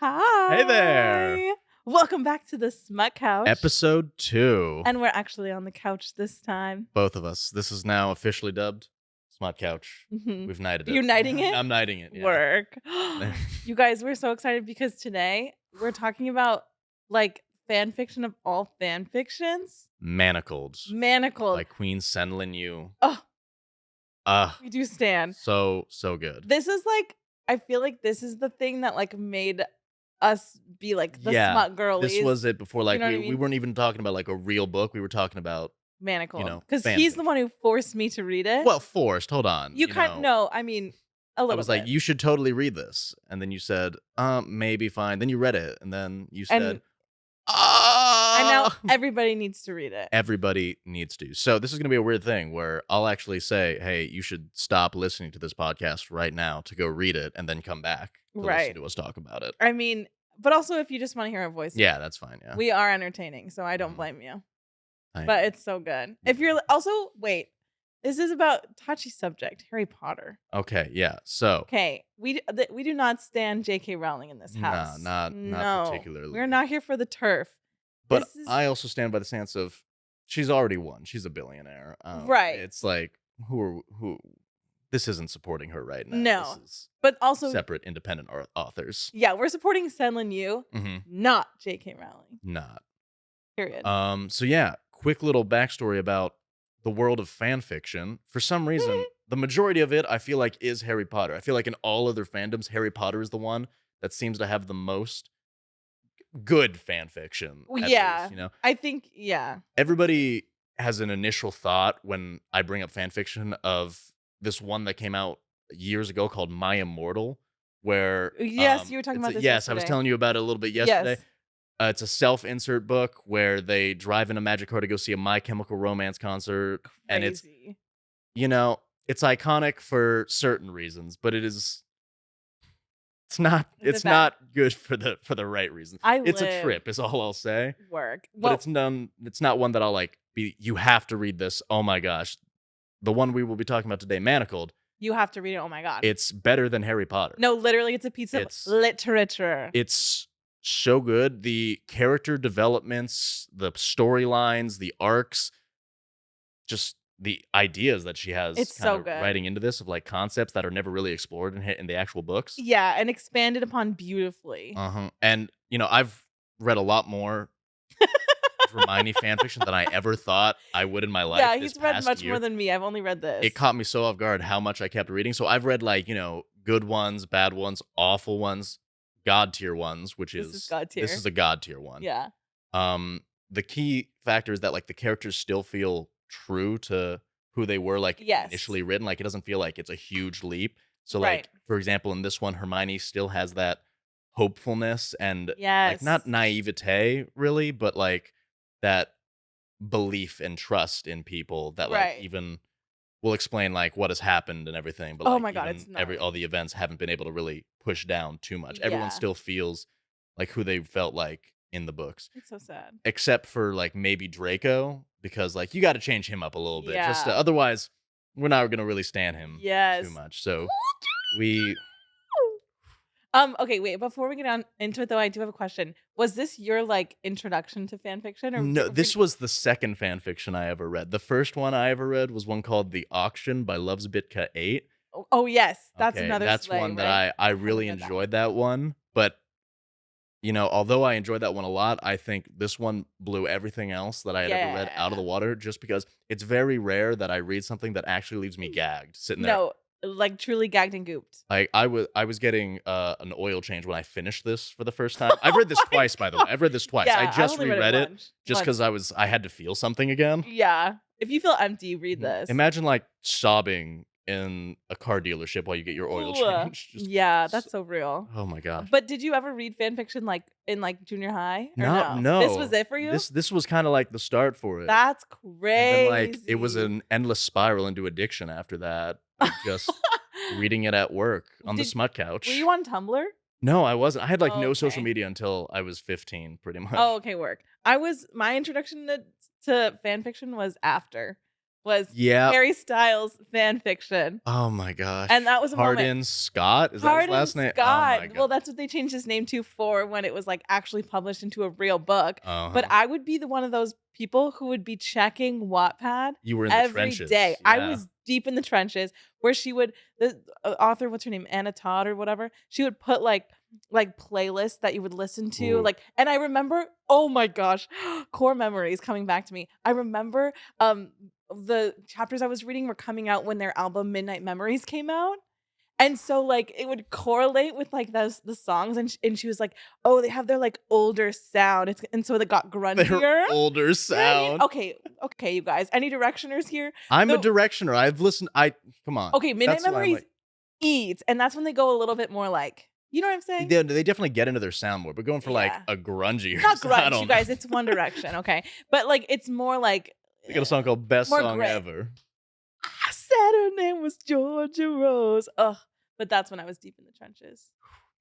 Hi. Hey there. Welcome back to the Smut Couch. Episode 2. And we're actually on the couch this time. Both of us. This is now officially dubbed Smut Couch. Mhm. We've knighted it. You're knighting it? I'm knighting it. Yeah. Work. You guys, we're so excited because today we're talking about like fan fiction of all fan fictions. Manacled. Manacled. By Queen SenLinYu. Oh, we do stand. So good. This is like, I feel like this is the thing that like made us be like the smut girlies. This was it before, like, You know what I we mean? weren't even talking about like a real book. We were talking about, Manacled. Because fan he's the fiction. one who forced me to read it. Well, forced. Hold on. You kind of know. I mean, a little I was like, you should totally read this. And then you said, maybe fine. Then you read it. And then you said, and now everybody needs to read it. Everybody needs to. So this is going to be a weird thing where I'll actually say, hey, you should stop listening to this podcast right now to go read it and then come back to listen to us talk about it. I mean, but also if you just want to hear our voice. Yeah, that's fine. Yeah. We are entertaining, so I don't blame you. But it's so good. If you're also, wait, this is about touchy subject, Harry Potter. Okay, yeah. So. Okay, we do not stand J.K. Rowling in this house. Not particularly. We're not here for the turf. But I also stand by the stance of she's already won. She's a billionaire. Right. It's like, who this isn't supporting her right now. No. This is but also separate independent authors. Yeah, we're supporting SenLinYu, not J.K. Rowling. Not. Period. So yeah, quick little backstory about the world of fan fiction. For some reason, the majority of it, I feel like, is Harry Potter. I feel like in all other fandoms, Harry Potter is the one that seems to have the most good fan fiction. Yeah. Least, I think, yeah. Everybody has an initial thought when I bring up fan fiction of this one that came out years ago called My Immortal, where yes, you were talking about this. Yes, yesterday. I was telling you about it a little bit yesterday. Yes. It's a self-insert book where they drive in a magic car to go see a My Chemical Romance concert. Crazy. And it's, it's iconic for certain reasons, but it's not good for the right reasons. It's a trip, is all I'll say. Work. But it's not one that I'll like you have to read this. Oh my gosh. The one we will be talking about today, Manacled. You have to read it. Oh my God. It's better than Harry Potter. No, literally, it's a piece of literature. It's so good. The character developments, the storylines, the arcs, just the ideas that she has. It's so good. Writing into this of like concepts that are never really explored in the actual books. Yeah, and expanded upon beautifully. And I've read a lot more Hermione fanfiction than I ever thought I would in my life. Yeah, he's read much more than me. I've only read this. It caught me so off guard how much I kept reading. So I've read like, good ones, bad ones, awful ones, god tier ones, which this is god tier. This is a god tier one. Yeah. The key factor is that like the characters still feel true to who they were initially written. Like it doesn't feel like it's a huge leap. So like, for example, in this one, Hermione still has that hopefulness and like not naivete really, but like that belief and trust in people that like even will explain like what has happened and everything. But oh my God, it's not all the events haven't been able to really push down too much. Everyone still feels like who they felt like in the books. It's so sad. Except for like maybe Draco, because like you got to change him up a little bit. Just otherwise we're not going to really stand him too much. So we okay, wait, before we get on into it though, I do have a question. Was this your like introduction to fan fiction? Or no, this was the second fan fiction I ever read. The first one I ever read was one called The Auction by Loves Bitka 8. Oh yes, that's another one that I really enjoyed that one. But although I enjoyed that one a lot, I think this one blew everything else that I had ever read out of the water, just because it's very rare that I read something that actually leaves me gagged sitting there. No, like truly gagged and gooped. Like I was getting an oil change when I finished this for the first time. I've read this twice, by the way. I've read this twice. Yeah, I just reread it just because I had to feel something again. Yeah. If you feel empty, read this. Imagine like sobbing in a car dealership while you get your oil changed. That's so real. Oh my gosh. But did you ever read fan fiction like in like junior high? Or no. This was it for you? This was kind of like the start for it. That's crazy. And then, like it was an endless spiral into addiction after that. Just reading it at work on the Smut Couch. Were you on Tumblr? No, I wasn't. I had like no social media until I was 15, pretty much. Oh, okay, work. My introduction to fan fiction was after. was Harry Styles fan fiction. Oh my gosh. And that was a Hardin Scott? Is that his last name? Scott. Oh my God. Well, that's what they changed his name to for when it was like actually published into a real book. But I would be one of those people who would be checking Wattpad you were in every the trenches. day. Yeah. I was deep in the trenches where she would, the author, what's her name? Anna Todd or whatever. She would put like playlists that you would listen to. Ooh. And I remember, oh my gosh, core memories coming back to me. I remember the chapters I was reading were coming out when their album Midnight Memories came out. And so like it would correlate with like the songs, and she was like, oh, they have their like older sound. And so they got grungier. Their older sound. Okay, you guys. Any directioners here? I'm a directioner. I've listened. Come on. Okay, Midnight Memories eats, and that's when they go a little bit more like, you know what I'm saying? They definitely get into their sound more, but going for like a grungy. Not grunge, you guys. It's One Direction, okay? But like it's more like they got a song called Best Song Ever. I said her name was Georgia Rose. Ugh. But that's when I was deep in the trenches.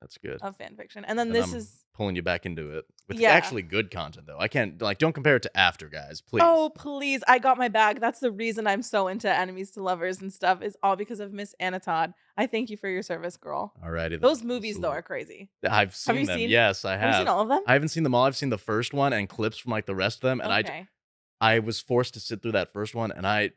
That's good. Of fan fiction. And then this is pulling you back into it. With actually good content though. I can't don't compare it to After, guys, please. Oh, please. I got my bag. That's the reason I'm so into enemies to lovers and stuff, is all because of Miss Anna Todd. I thank you for your service, girl. Alrighty. Those movies though are crazy. I've seen them. Yes, I have. Have you seen all of them? I haven't seen them all. I've seen the first one and clips from like the rest of them. And I was forced to sit through that first one, and I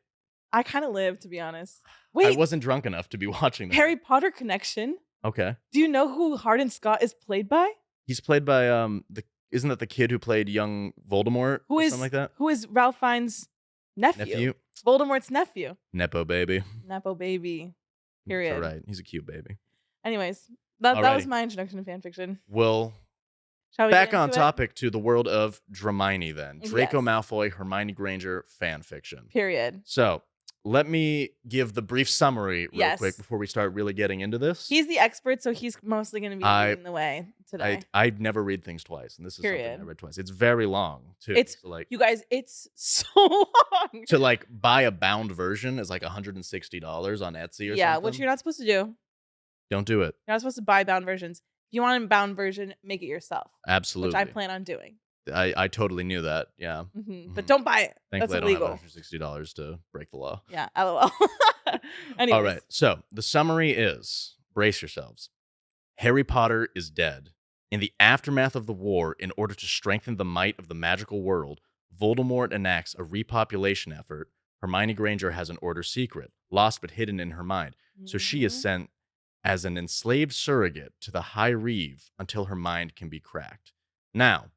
kind of lived, to be honest. Wait, I wasn't drunk enough to be watching them. Harry Potter connection. Okay. Do you know who Hardin Scott is played by? He's played by isn't that the kid who played young Voldemort or something like that? Who is Ralph Fiennes' nephew? Voldemort's nephew. Nepo baby. Nepo baby. Period. All right. He's a cute baby. Anyways, that was my introduction to fanfiction. Well, shall we back on topic to the world of Dramione then. Draco Malfoy, Hermione Granger fanfiction. Period. So, let me give the brief summary real quick before we start really getting into this. He's the expert, so he's mostly going to be leading the way today. I never read things twice, and this is something I read twice. It's very long, too. It's you guys, it's so long. To like buy a bound version is like $160 on Etsy or something. Yeah, which you're not supposed to do. Don't do it. You're not supposed to buy bound versions. If you want a bound version, make it yourself. Absolutely. Which I plan on doing. I totally knew that. Yeah. But don't buy it. Thankfully, that's illegal. I don't have $160 to break the law. Yeah, LOL. Anyways. All right. So the summary is, brace yourselves. Harry Potter is dead. In the aftermath of the war, in order to strengthen the might of the magical world, Voldemort enacts a repopulation effort. Hermione Granger has an order secret, lost but hidden in her mind. So she is sent as an enslaved surrogate to the High Reeve until her mind can be cracked. Now,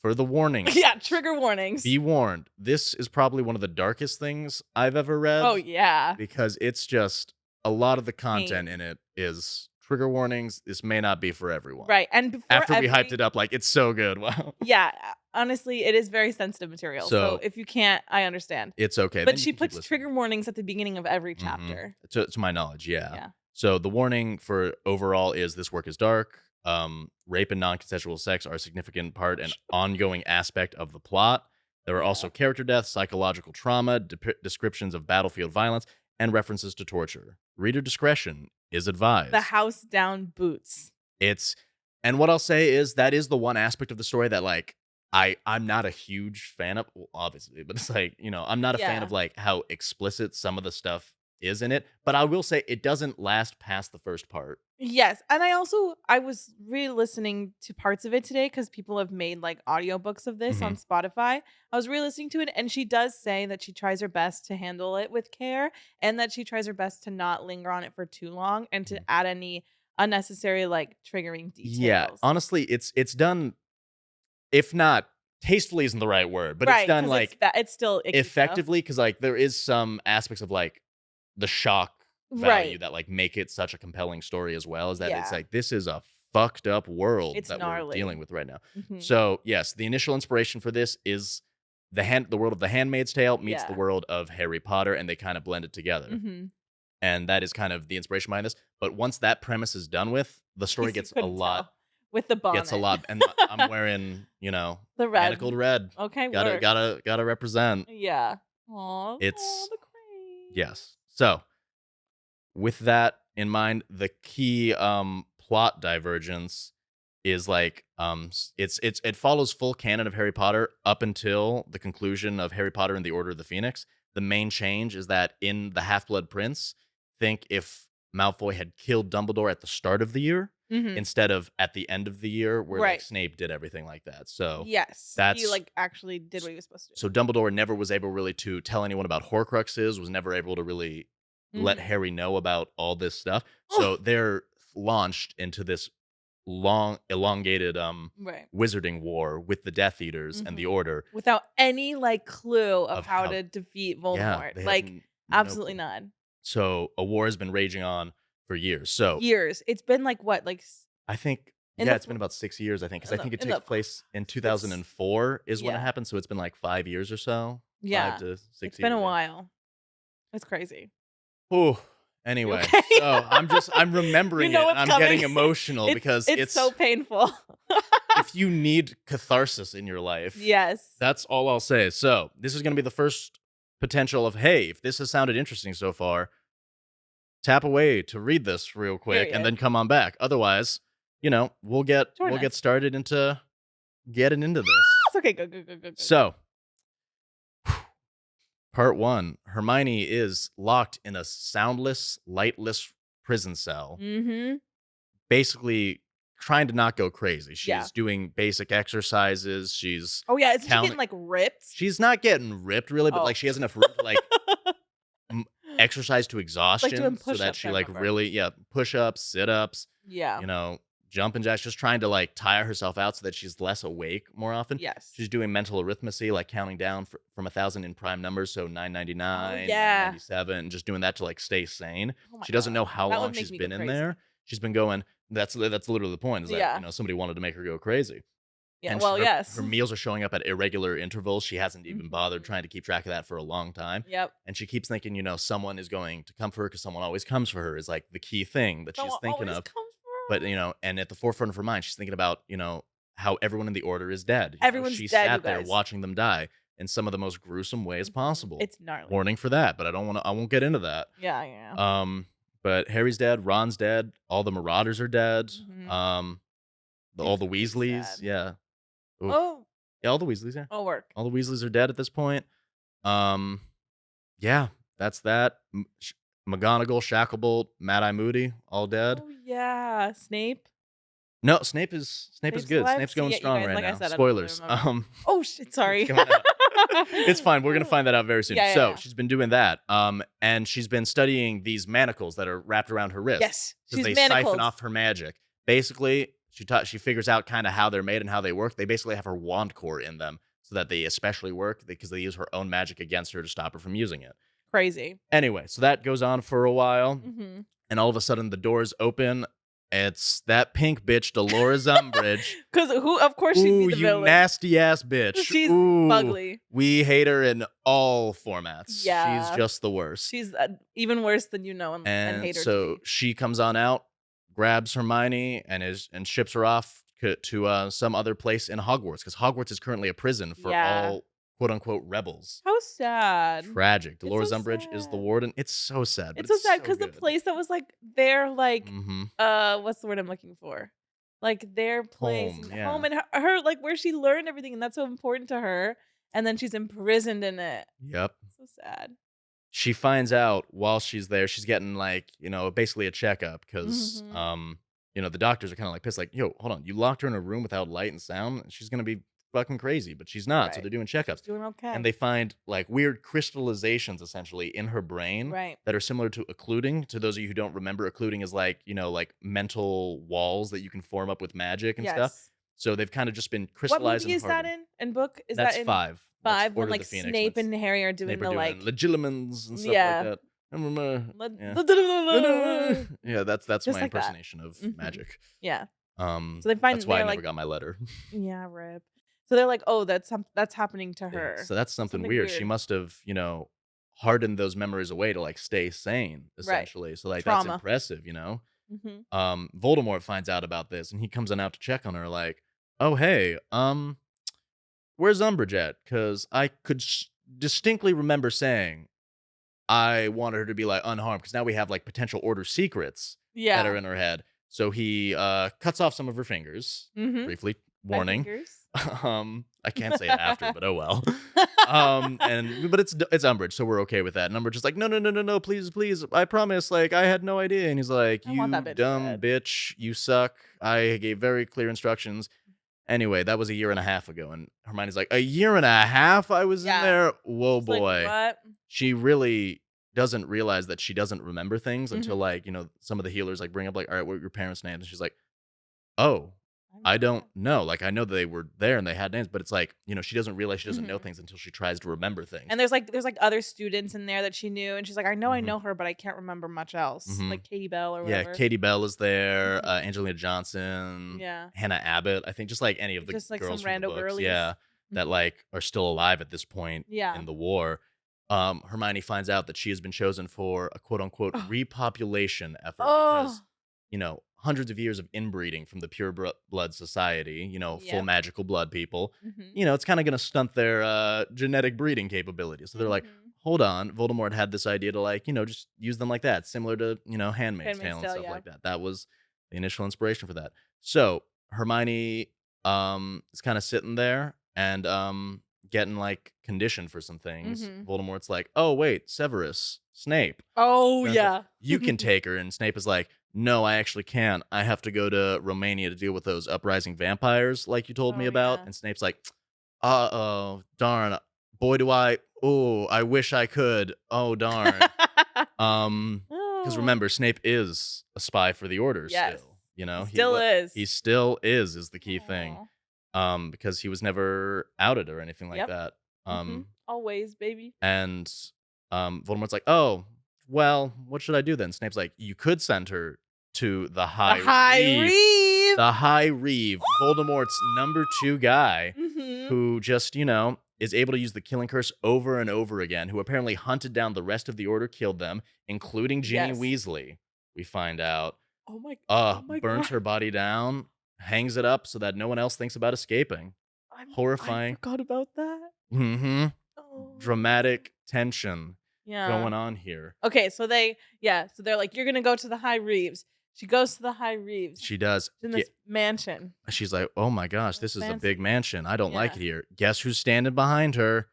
for the warnings. Yeah, trigger warnings. Be warned. This is probably one of the darkest things I've ever read. Oh, yeah. Because it's just, a lot of the content in it is trigger warnings. This may not be for everyone. Right. And after we hyped it up, like, it's so good. Wow. Yeah. Honestly, it is very sensitive material. So if you can't, I understand. It's okay. But she puts trigger warnings at the beginning of every chapter. To my knowledge, yeah. So the warning for overall is this work is dark. Rape and non-consensual sex are a significant part and ongoing aspect of the plot. There are also character deaths, psychological trauma, descriptions of battlefield violence, and references to torture. Reader discretion is advised. The house down boots. And what I'll say is that is the one aspect of the story that like I'm not a huge fan of, well, obviously, but it's like, I'm not a fan of like how explicit some of the stuff is in it, but I will say it doesn't last past the first part. Yes, and I was re-listening to parts of it today because people have made like audiobooks of this on Spotify. I was re-listening to it, and she does say that she tries her best to handle it with care, and that she tries her best to not linger on it for too long and to add any unnecessary like triggering details. Yeah, honestly, it's done, if not tastefully isn't the right word, but it's done like it's still effectively, because like there is some aspects of like the shock value that like make it such a compelling story as well, is that it's like, this is a fucked up world that we're dealing with right now. So yes, the initial inspiration for this is the world of The Handmaid's Tale meets the world of Harry Potter, and they kind of blend it together. And that is kind of the inspiration behind this. But once that premise is done with, the story gets a lot. With the bonnet. Gets a lot. And I'm wearing, the red. Manacled red. Okay, gotta represent. Yeah. Aw. It's the crane. Yes. So, with that in mind, the key plot divergence is like it follows full canon of Harry Potter up until the conclusion of Harry Potter and the Order of the Phoenix. the main change is that in the Half-Blood Prince, think if Malfoy had killed Dumbledore at the start of the year instead of at the end of the year where like Snape did everything like that. So yes, he that's like actually did what he was supposed to do. so Dumbledore never was able really to tell anyone about horcruxes, was never able to really let Harry know about all this stuff. So they're launched into this long elongated wizarding war with the Death Eaters and the Order without any like clue of how to defeat Voldemort. Yeah, like absolutely no none. So a war has been raging on for years. So years. It's been like what, like I think it's been about 6 years. I think because I think it takes place in 2004 is when it happened. So it's been like 5 years or so. Yeah, 5 to 6 years. It's been a while. It's crazy. Oh, anyway, okay? So I'm remembering it and I'm getting emotional because it's so painful. if you need catharsis in your life, yes, that's all I'll say. So this is going to be the first potential of, hey, if this has sounded interesting so far, tap away to read this real quick and then come on back. Otherwise, we'll get started into getting into this. It's okay, go. So, part 1, Hermione is locked in a soundless, lightless prison cell. Basically trying to not go crazy. She's doing basic exercises. She's is she getting like ripped? She's not getting ripped really, but like she has enough room to like exercise to exhaustion so that she like really push-ups, sit-ups, jumping jacks, just trying to like tire herself out so that she's less awake more often. Yes. She's doing mental arithmetic, like counting down from 1,000 in prime numbers, so 999, 997, just doing that to like stay sane. She doesn't know how long she's been in there. She's been going, that's literally the point, is that somebody wanted to make her go crazy. Yeah, and her meals are showing up at irregular intervals. She hasn't even bothered trying to keep track of that for a long time. Yep. And she keeps thinking, someone is going to come for her because someone always comes for her is like the key thing that she's thinking of. But, and at the forefront of her mind, she's thinking about, how everyone in the Order is dead. Everyone's she dead, sat there watching them die in some of the most gruesome ways possible. It's gnarly. Warning for that, but I won't get into that. Yeah. But Harry's dead, Ron's dead, all the Marauders are dead. All the Weasleys, yeah. Oof. Oh. Yeah, all the Weasleys, yeah. All work. All the Weasleys are dead at this point. Yeah, that's that. McGonagall, Shacklebolt, Mad-Eye Moody, all dead. Oh yeah, Snape. No, Snape is good. Alive? Snape's going strong right like now. I said, Spoilers. Oh shit, sorry. It's fine. We're gonna find that out very soon. Yeah. She's been doing that. And she's been studying these manacles that are wrapped around her wrist. Yes, because they siphon off her magic. Basically, she figures out kind of how they're made and how they work. They basically have her wand core in them so that they especially work because they use her own magic against her to stop her from using it. Crazy. Anyway, so that goes on for a while, and all of a sudden the doors open. It's that pink bitch, Dolores Umbridge. Because of course she'd be the villain. You nasty ass bitch. She's ugly. We hate her in all formats. Yeah. She's just the worst. She's even worse than and hate her. So she comes on out, grabs Hermione, and ships her off to some other place in Hogwarts, because Hogwarts is currently a prison for all quote-unquote rebels. How sad. Tragic. Dolores Umbridge is the warden. It's so sad. It's so sad because the place that was like their like what's the word I'm looking for? Like their place, home, and her like where she learned everything, and that's so important to her. And then she's imprisoned in it. Yep. So sad. She finds out while she's there, she's getting like, basically a checkup because the doctors are kind of like pissed, like, yo, hold on, you locked her in a room without light and sound, she's gonna be fucking crazy, but she's not. So they're doing checkups. She's doing okay. And they find like weird crystallizations essentially in her brain that are similar to occluding. To those of you who don't remember, occluding is like, like mental walls that you can form up with magic and stuff. So they've kind of just been crystallized. What movie is that in book? That's 5. Five, when like Snape and Harry are doing like legilimens and stuff like that. Yeah, that's just my impersonation of magic. Yeah. So they find that's why I never got my letter. Yeah, rip. So they're like, oh, that's happening to her. Yeah, so that's something weird. She must have, hardened those memories away to like stay sane, essentially. So like that's impressive, Voldemort finds out about this and he comes on out to check on her, like, oh hey, where's Umbridge at? Because I could distinctly remember saying I wanted her to be like unharmed, because now we have like potential Order secrets that are in her head. So he cuts off some of her fingers briefly, warning. fingers? I can't say it after, but oh well. But it's Umbridge, so we're okay with that. And Umbridge is like, no, please, I promise, like I had no idea. And he's like, I want you that bitch dumb dead. bitch, you suck. I gave very clear instructions. Anyway, that was a year and a half ago, and Hermione's like, a year and a half I was in Yeah. there? Whoa, She's like, boy. what? She really doesn't realize that she doesn't remember things until, Mhm. like, some of the healers, like, bring up, like, all right, what are your parents' names? And she's like, oh, I I don't forgot. know. Like, I know they were there and they had names, but it's like, she doesn't realize she doesn't know Mhm. things until she tries to remember things. And there's like other students in there that she knew, and she's like, I Mhm. know her, but I can't remember much else. Mhm. Like Katie Bell or Yeah, whatever. Katie Bell is there, Mhm. Angelina Johnson, Yeah. Hannah Abbott. I think just like any of the Just like some girls from the rando books, girlies. yeah, that Mhm. like are still alive at this point Yeah. in the war. Hermione finds out that she has been chosen for a quote unquote Oh. repopulation effort Oh. because, hundreds of years of inbreeding from the pure blood society, full Yep. magical blood people, Mhm. it's kind of going to stunt their genetic breeding capabilities. So they're like, Mhm. hold on, Voldemort had this idea to like, just use them like that, similar to, Handmaid's Handmaid's Tale and Tale, stuff yeah. like that. That was the initial inspiration for that. So Hermione is kind of sitting there and getting like conditioned for some things. Mhm. Voldemort's like, oh wait, Severus, Snape. Oh, That's like, yeah. you can take her, and Snape is like, no, I actually can't. I have to go to Romania to deal with those uprising vampires like you told me Oh, about. yeah. And Snape's like, uh-oh, darn. Boy, do I wish I could. Oh, darn. Because Oh. remember, Snape is a spy for the Order Yes. still. He still is. He still is the key thing. Aw. Because he was never outed or anything like Yep. that. Mhm. Always, baby. And Voldemort's like, oh, well, what should I do then? Snape's like, you could send her to the The High High Reeve. Reeve. The High Reeve, Voldemort's number 2 guy, Mhm. who just, is able to use the killing curse over and over again, who apparently hunted down the rest of the Order, killed them, including Ginny Yes. Weasley, we find out. Oh my Burns god. her body down, hangs it up so that no one else thinks about escaping. I Horrifying. forgot about that. Mm-hmm. Oh. Dramatic tension Yeah. going on here. Okay, so they're like, you're gonna go to the High Reeves. She goes to the High Reeves. She does. She's in this mansion. She's like, oh my gosh, this is a big mansion. I don't like Yeah. it here. Guess who's standing behind her?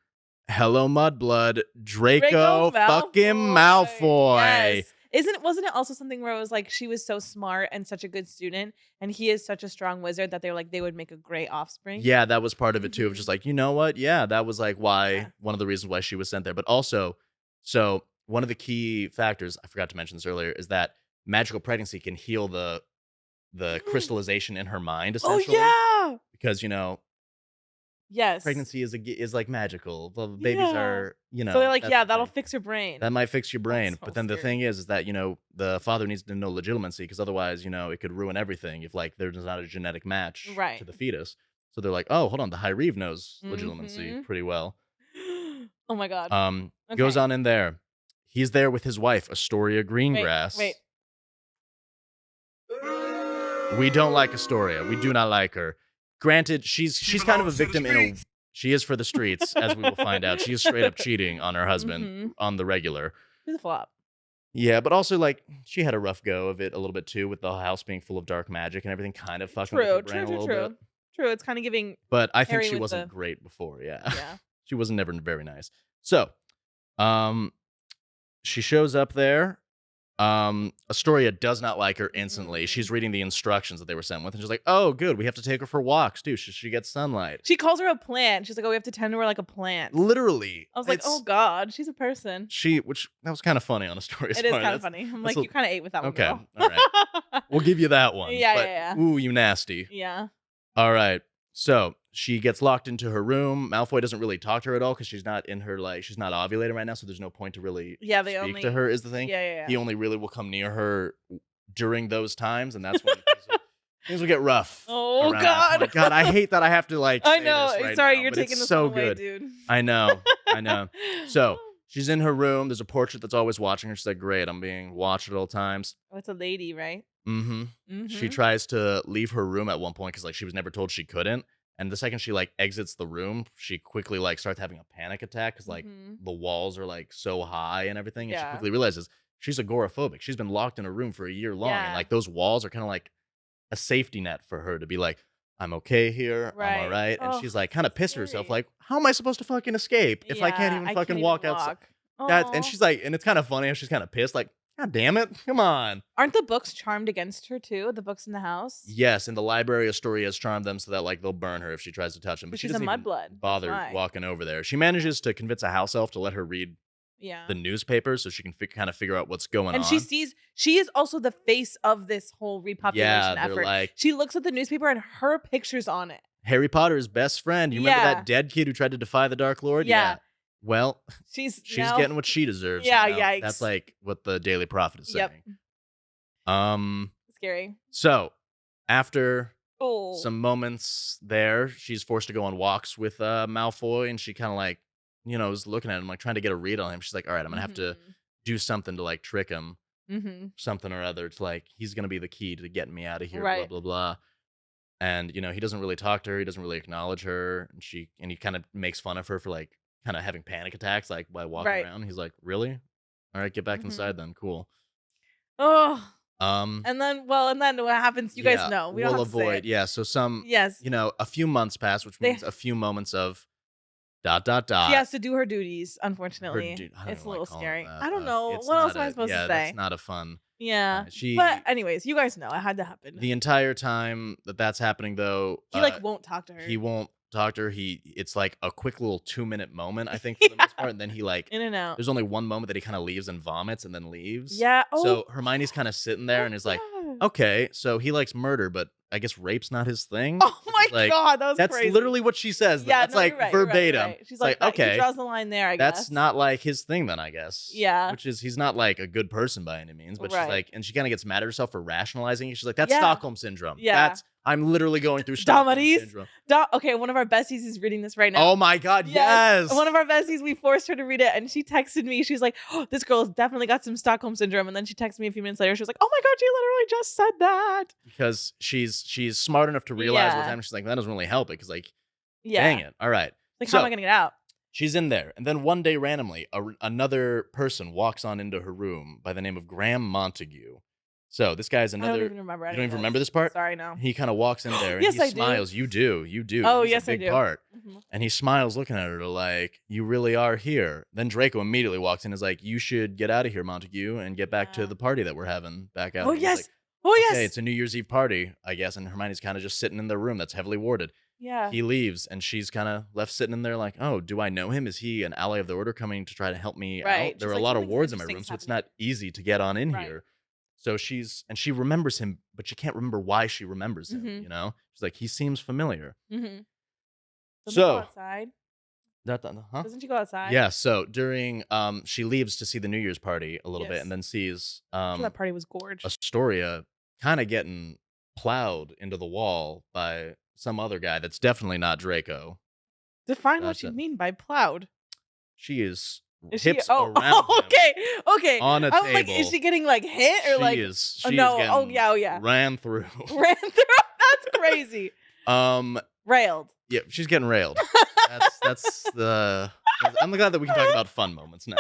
Hello, Mudblood. Draco fucking Malfoy. Yes. Wasn't it also something where it was like she was so smart and such a good student, and he is such a strong wizard that they were like they would make a great offspring? Yeah, that was part of it too. It was Mhm. just like, you know what? Yeah, that was like why Yeah. one of the reasons why she was sent there. But also, so one of the key factors, I forgot to mention this earlier, is that magical pregnancy can heal the crystallization in her mind, essentially. Oh yeah. Because, Yes. pregnancy is like magical. The babies are, So they're like, that's yeah, the that'll thing. fix your brain. That might fix your brain. so But then the scary. thing is that, the father needs to know legitimacy because otherwise, it could ruin everything if like there's not a genetic match Right. to the fetus. So they're like, oh, hold on, the High Reeve knows legitimacy Mhm. pretty well. Oh my god. Goes Okay. on in there. He's there with his wife, Astoria Greengrass. Wait. We don't like Astoria. We do not like her. Granted, she's kind of a victim she is for the streets, as we will find out. She is straight up cheating on her husband Mhm. on the regular. She's a flop. Yeah, but also like she had a rough go of it a little bit too, with the house being full of dark magic and everything kind of fucking with her brain a little bit. True. It's kind of giving. But I think Harry she with wasn't the- great before, yeah. Yeah. She wasn't never very nice. So, she shows up there. Astoria does not like her instantly. She's reading the instructions that they were sent with, and she's like, "Oh, good, we have to take her for walks too. She gets sunlight." She calls her a plant. She's like, oh, we have to tend to her like a plant. Literally, I was like, oh god, she's a person. which that was kind of funny on Astoria's It is part. kind of funny. I'm like, a- you kind of ate with that one. Okay, Girl. all right. We'll give you that one. Yeah, but, yeah. Ooh, you nasty. Yeah. All right. So she gets locked into her room. Malfoy doesn't really talk to her at all because she's not in her she's not ovulating right now, so there's no point to really speak to her. Is the thing? Yeah. He only really will come near her during those times, and that's when things will get rough. Oh around that god. point. God, I hate that I have to like. I say know. this right Sorry, now, you're but taking it's this so one away, good. dude. I know. So she's in her room. There's a portrait that's always watching her. She's like, "Great, I'm being watched at all times." Oh, it's a lady, right? Mm-hmm. She tries to leave her room at one point because like she was never told she couldn't. And the second she like exits the room, she quickly like starts having a panic attack because like the walls are like so high and everything. And she quickly realizes she's agoraphobic. She's been locked in a room for a year long. And like those walls are kind of like a safety net for her to be like, I'm okay here. I'm all Right. right. And Oh, she's like kind so of pissed at herself, scary. like, how am I supposed to fucking escape if I can't Yeah, even I fucking can't even walk outside? walk. And Oh. she's like, and it's kind of funny how she's kind of pissed, like, God damn it, come on. Aren't the books charmed against her too? The books in the house? Yes, in the library, Astoria has charmed them so that like they'll burn her if she tries to touch them, but 'Cause she she's a doesn't even mudblood. That's bother why. walking over there. She manages to convince a house elf to let her read Yeah. the newspaper so she can kind of figure out what's going And on. she is also the face of this whole Yeah, repopulation they're effort. like, She looks at the newspaper and her picture's on it. Harry Potter's best friend. You remember Yeah. that dead kid who tried to defy the Dark Lord? Yeah. Well, She's getting what she deserves. Yeah, you know? yikes. That's like what the Daily Prophet is Yep. saying. Scary. So after Oh. some moments there, she's forced to go on walks with Malfoy, and she kind of like, you know, is looking at him, like trying to get a read on him. She's like, all right, I'm gonna have to do something to like trick him, something or other to like, he's gonna be the key to getting me out of here, Right. blah blah blah. And you know, he doesn't really talk to her, he doesn't really acknowledge her, and he kind of makes fun of her for like kind of having panic attacks like by walking Right. around. He's like, really? All right, get back inside then. Cool. Oh. Um, And then what happens? You guys know. We don't we'll have to say avoid. it. Yeah, so some, Yes. you know, a few months pass, which They- means a few moments of ... She has to do her duties, unfortunately. I don't It's a know why little calling scary. it that. I don't know. It's What else not am I supposed to say? That's not a fun. Yeah. She. But anyways, you guys know it had to happen. The entire time that's happening, though, He like won't talk to her. he won't talk to her. It's like a quick little 2-minute moment, I think, for the most part, and then he like in and out. there's only one moment that he kind of leaves and vomits and then leaves. Yeah. Oh. So Hermione's kind of sitting there and is like, God. okay, so he likes murder, but I guess rape's not his thing. Oh my Like, God, that was that's crazy. literally what she says. Yeah, That's no, like you're right, you're right, verbatim. you're right. She's It's like, okay, he draws the line there, I guess. that's not like his thing then, I guess. Yeah. Which is, he's not like a good person by any means, but she's Right. like, and she kind of gets mad at herself for rationalizing it. She's like, that's Yeah. Stockholm syndrome. Yeah. I'm literally going through Stockholm Damaris? syndrome. Okay, one of our besties is reading this right now. Oh my God, yes. One of our besties, we forced her to read it, and she texted me. She's like, oh, this girl's definitely got some Stockholm syndrome. And then she texted me a few minutes later. She was like, oh my God, she literally just said that. Because she's smart enough to realize what's happening. She's like, that doesn't really help it. Because like, dang it. All right. Like, how am I going to get out? She's in there. And then one day, randomly, another person walks on into her room by the name of Graham Montague. So this guy's another... I don't even remember. You don't even remember this part? Sorry, no. He kind of walks in there and Yes, he I smiles. do. You do. Oh, He's yes, a big I do. part. Mhm. And he smiles looking at her like, you really are here. Then Draco immediately walks in and is like, you should get out of here, Montague, and get back to the party that we're having back out. Oh, And he's yes. like, Oh, yes. okay, it's a New Year's Eve party, I guess. And Hermione's kind of just sitting in their room that's heavily warded. Yeah. He leaves and she's kind of left sitting in there like, oh, do I know him? Is he an ally of the order coming to try to help me Right. out? There She's are a like, lot of "Something's wards in my room, interesting's so it's happening." not easy to get on in Right. here. So she remembers him, but she can't remember why she remembers him, Mhm. you know? She's like, he seems familiar. Mm-hmm. Doesn't she So- go outside? Huh? Doesn't she go outside? Yeah, so during she leaves to see the New Year's party a little bit Yes. and then sees I'm sure that party was gorge. Astoria kind of getting plowed into the wall by some other guy that's definitely not Draco. Define what That's you it. mean by plowed. She is Is she? hips Oh, around him okay. on a I'm table. like, is she getting like hit or like She's no? getting Oh yeah. ran through. Ran through? That's crazy. Railed. Yeah, she's getting railed. That's the. I'm glad that we can talk about fun moments now.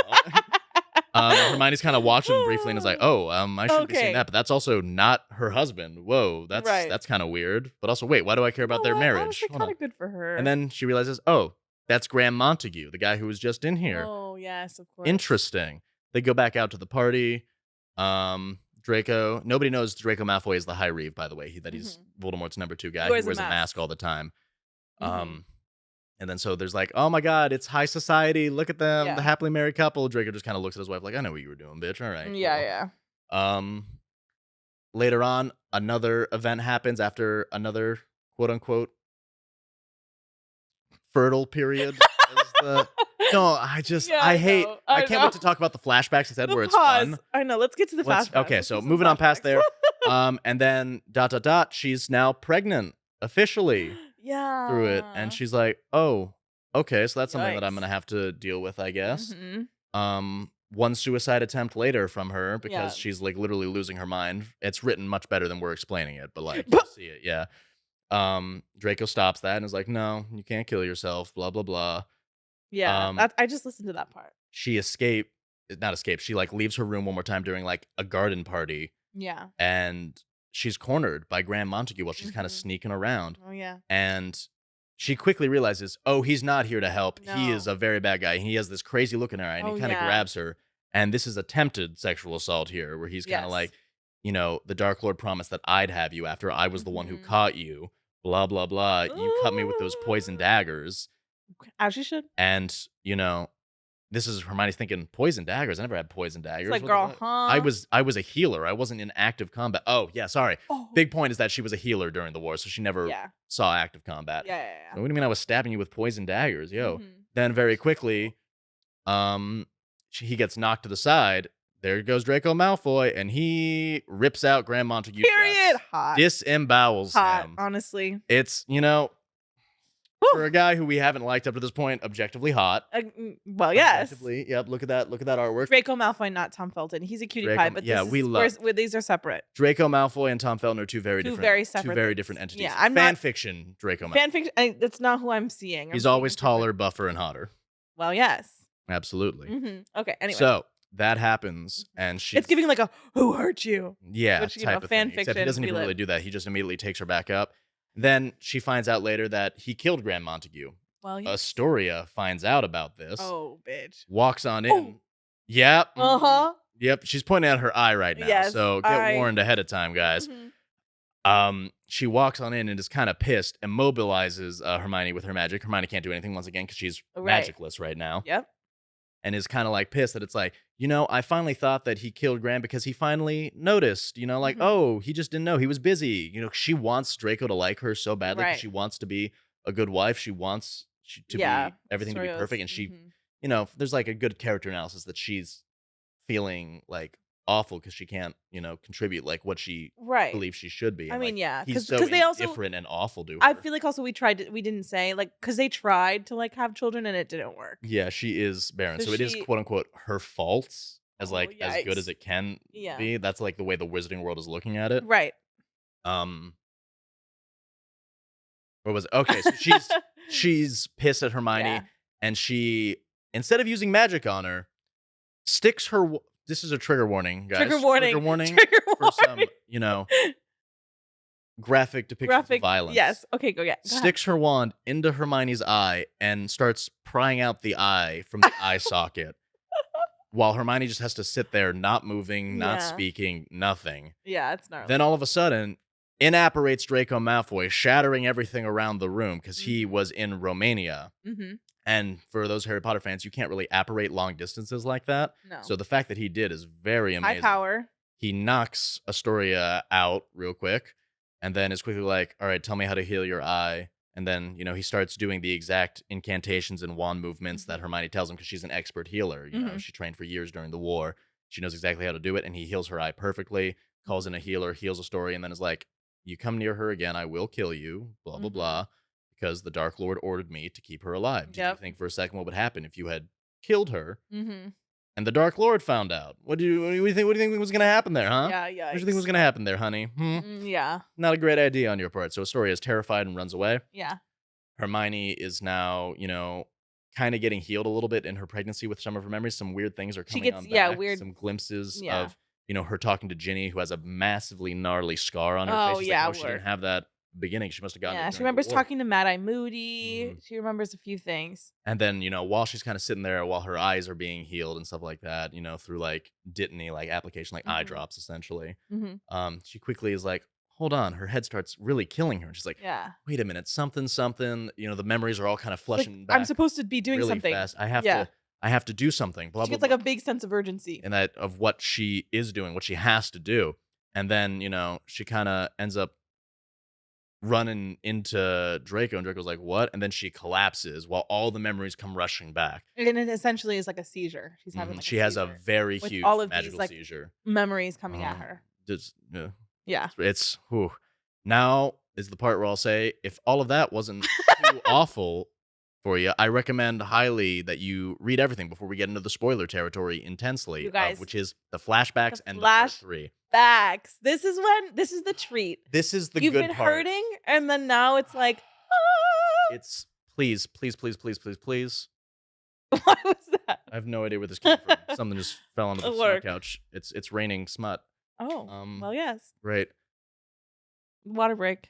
Hermione's kind of watching him briefly and is like, "Oh, I shouldn't be seeing that, but that's also not her husband. Whoa, that's kind of weird. But also, wait, why do I care about their marriage? Kind of good for her. And then she realizes, oh, that's Graham Montague, the guy who was just in here. Oh yes, of course. Interesting. They go back out to the party. Draco. Nobody knows Draco Malfoy is the High Reeve, by the way. He's Voldemort's number 2 guy. He wears a mask all the time. And then so there's like, oh my God, it's high society. Look at them, the happily married couple. Draco just kind of looks at his wife like, I know what you were doing, bitch. All right. Cool. Yeah. Later on, another event happens after another quote unquote fertile period. No, I can't wait to talk about the flashbacks instead where it's fun. I know. Let's get to the flashbacks. Okay, so moving on past there. And then ... she's now pregnant officially. Yeah. Through it. And she's like, oh, okay, so that's something that I'm gonna have to deal with, I guess. One suicide attempt later from her because she's like literally losing her mind. It's written much better than we're explaining it, but like you see it, yeah. Draco stops that and is like, no, you can't kill yourself, blah blah blah. Yeah. I just listened to that part. She she like leaves her room one more time during like a garden party. Yeah. And she's cornered by Graham Montague while she's kind of sneaking around. Oh, yeah. And she quickly realizes, oh, he's not here to help. No. He is a very bad guy. He has this crazy look in her eye, and he kind of grabs her. And this is attempted sexual assault here, where he's kind of like, the Dark Lord promised that I'd have you after I was the one who caught you. Blah, blah, blah. Ooh. You cut me with those poison daggers. As you should. And, this is Hermione's thinking, poison daggers? I never had poison daggers. It's like, girl, I was a healer. I wasn't in active combat. Oh, yeah, sorry. Oh. Big point is that she was a healer during the war, so she never saw active combat. Yeah. So what do you mean I was stabbing you with poison daggers? Yo. Then very quickly, he gets knocked to the side. There goes Draco Malfoy, and he rips out Graham Montague. Period. Hot. Disembowels him. Honestly. It's, for a guy who we haven't liked up to this point, objectively hot. Well, yes. Yep, look at that artwork. Draco Malfoy, not Tom Felton. He's a cutie pie, but these are separate. Draco Malfoy and Tom Felton are two very different entities. Yeah, I'm Fanfiction Draco Malfoy. Fanfiction, that's not who I'm seeing. He's always taller, buffer, and hotter. Well, yes. Absolutely. Okay, anyway. So that happens, and it's giving like a, who hurt you? Yeah, which, type of thing. Except he doesn't even really do that. He just immediately takes her back up. Then she finds out later that he killed Graham Montague. Well, Astoria finds out about this. Oh, bitch. Walks on in. Oh. Yep. Yep. She's pointing at her eye right now. Yes, so get warned ahead of time, guys. She walks on in and is kind of pissed and mobilizes Hermione with her magic. Hermione can't do anything once again because she's magicless right now. Yep. And is kind of like pissed that it's like, I finally thought that he killed Graham because he finally noticed, oh, he just didn't know. He was busy. She wants Draco to like her so badly because she wants to be a good wife. She wants to be everything to be perfect. And she, there's like a good character analysis that she's feeling like awful because she can't, contribute like what she believes she should be. And, I mean, he's so they indifferent and awful to her. I feel like also we didn't say like, because they tried to like have children and it didn't work. Yeah, she is barren, so it is quote unquote her fault as like as good as it can be. That's like the way the wizarding world is looking at it. Right. What was it? Okay, so she's pissed at Hermione, and she, instead of using magic on her, sticks her. This is a trigger warning, guys. Trigger warning for some, graphic depictions of violence. Yes. Okay, go Sticks her wand into Hermione's eye and starts prying out the eye from the eye socket. While Hermione just has to sit there, not moving, not speaking, nothing. Yeah, it's gnarly. Then all of a sudden, in apparates Draco Malfoy, shattering everything around the room because he was in Romania. And for those Harry Potter fans, you can't really apparate long distances like that. No. So the fact that he did is very amazing. High power. He knocks Astoria out real quick and then is quickly like, all right, tell me how to heal your eye. And then, he starts doing the exact incantations and wand movements that Hermione tells him because she's an expert healer. She trained for years during the war. She knows exactly how to do it. And he heals her eye perfectly, calls in a healer, heals Astoria, and then is like, you come near her again, I will kill you, blah, blah, blah. Because the Dark Lord ordered me to keep her alive. Did you think for a second what would happen if you had killed her and the Dark Lord found out? What do you think was going to happen there, huh? Yeah. What do you think was going to happen there, honey? Yeah. Not a great idea on your part. So Astoria is terrified and runs away. Yeah. Hermione is now, kind of getting healed a little bit in her pregnancy with some of her memories. Some weird things are coming on back. Weird. Some glimpses of, her talking to Ginny, who has a massively gnarly scar on her face. She's like, she didn't have that beginning. She must have gotten it. She remembers talking to Mad-Eye Moody. She remembers a few things. And then, while she's kind of sitting there, while her eyes are being healed and stuff like that, through like Dittany, like application, like eye drops, essentially. She quickly is like, hold on. Her head starts really killing her. And she's like, wait a minute, something. The memories are all kind of flushing back. I'm supposed to be doing really something fast. I have to do something. Blah, she blah, gets like a big sense of urgency. And that of what she is doing, what she has to do. And then, she kind of ends up running into Draco, and Draco's like, what? And then she collapses while all the memories come rushing back. And it essentially is like a seizure. She's having like she has a very huge all of magical these, seizure. Memories coming at her. It's whew. Now is the part where I'll say, if all of that wasn't too awful for you, I recommend highly that you read everything before we get into the spoiler territory intensely, you guys, which is the flashbacks and the part 3. Facts. This is the treat. This is the You've good been part. hurting, and then now it's like, It's please. What was that? I have no idea where this came from. Something just fell onto the Smut Couch. It's raining smut. Oh, well, yes. Right. Water break.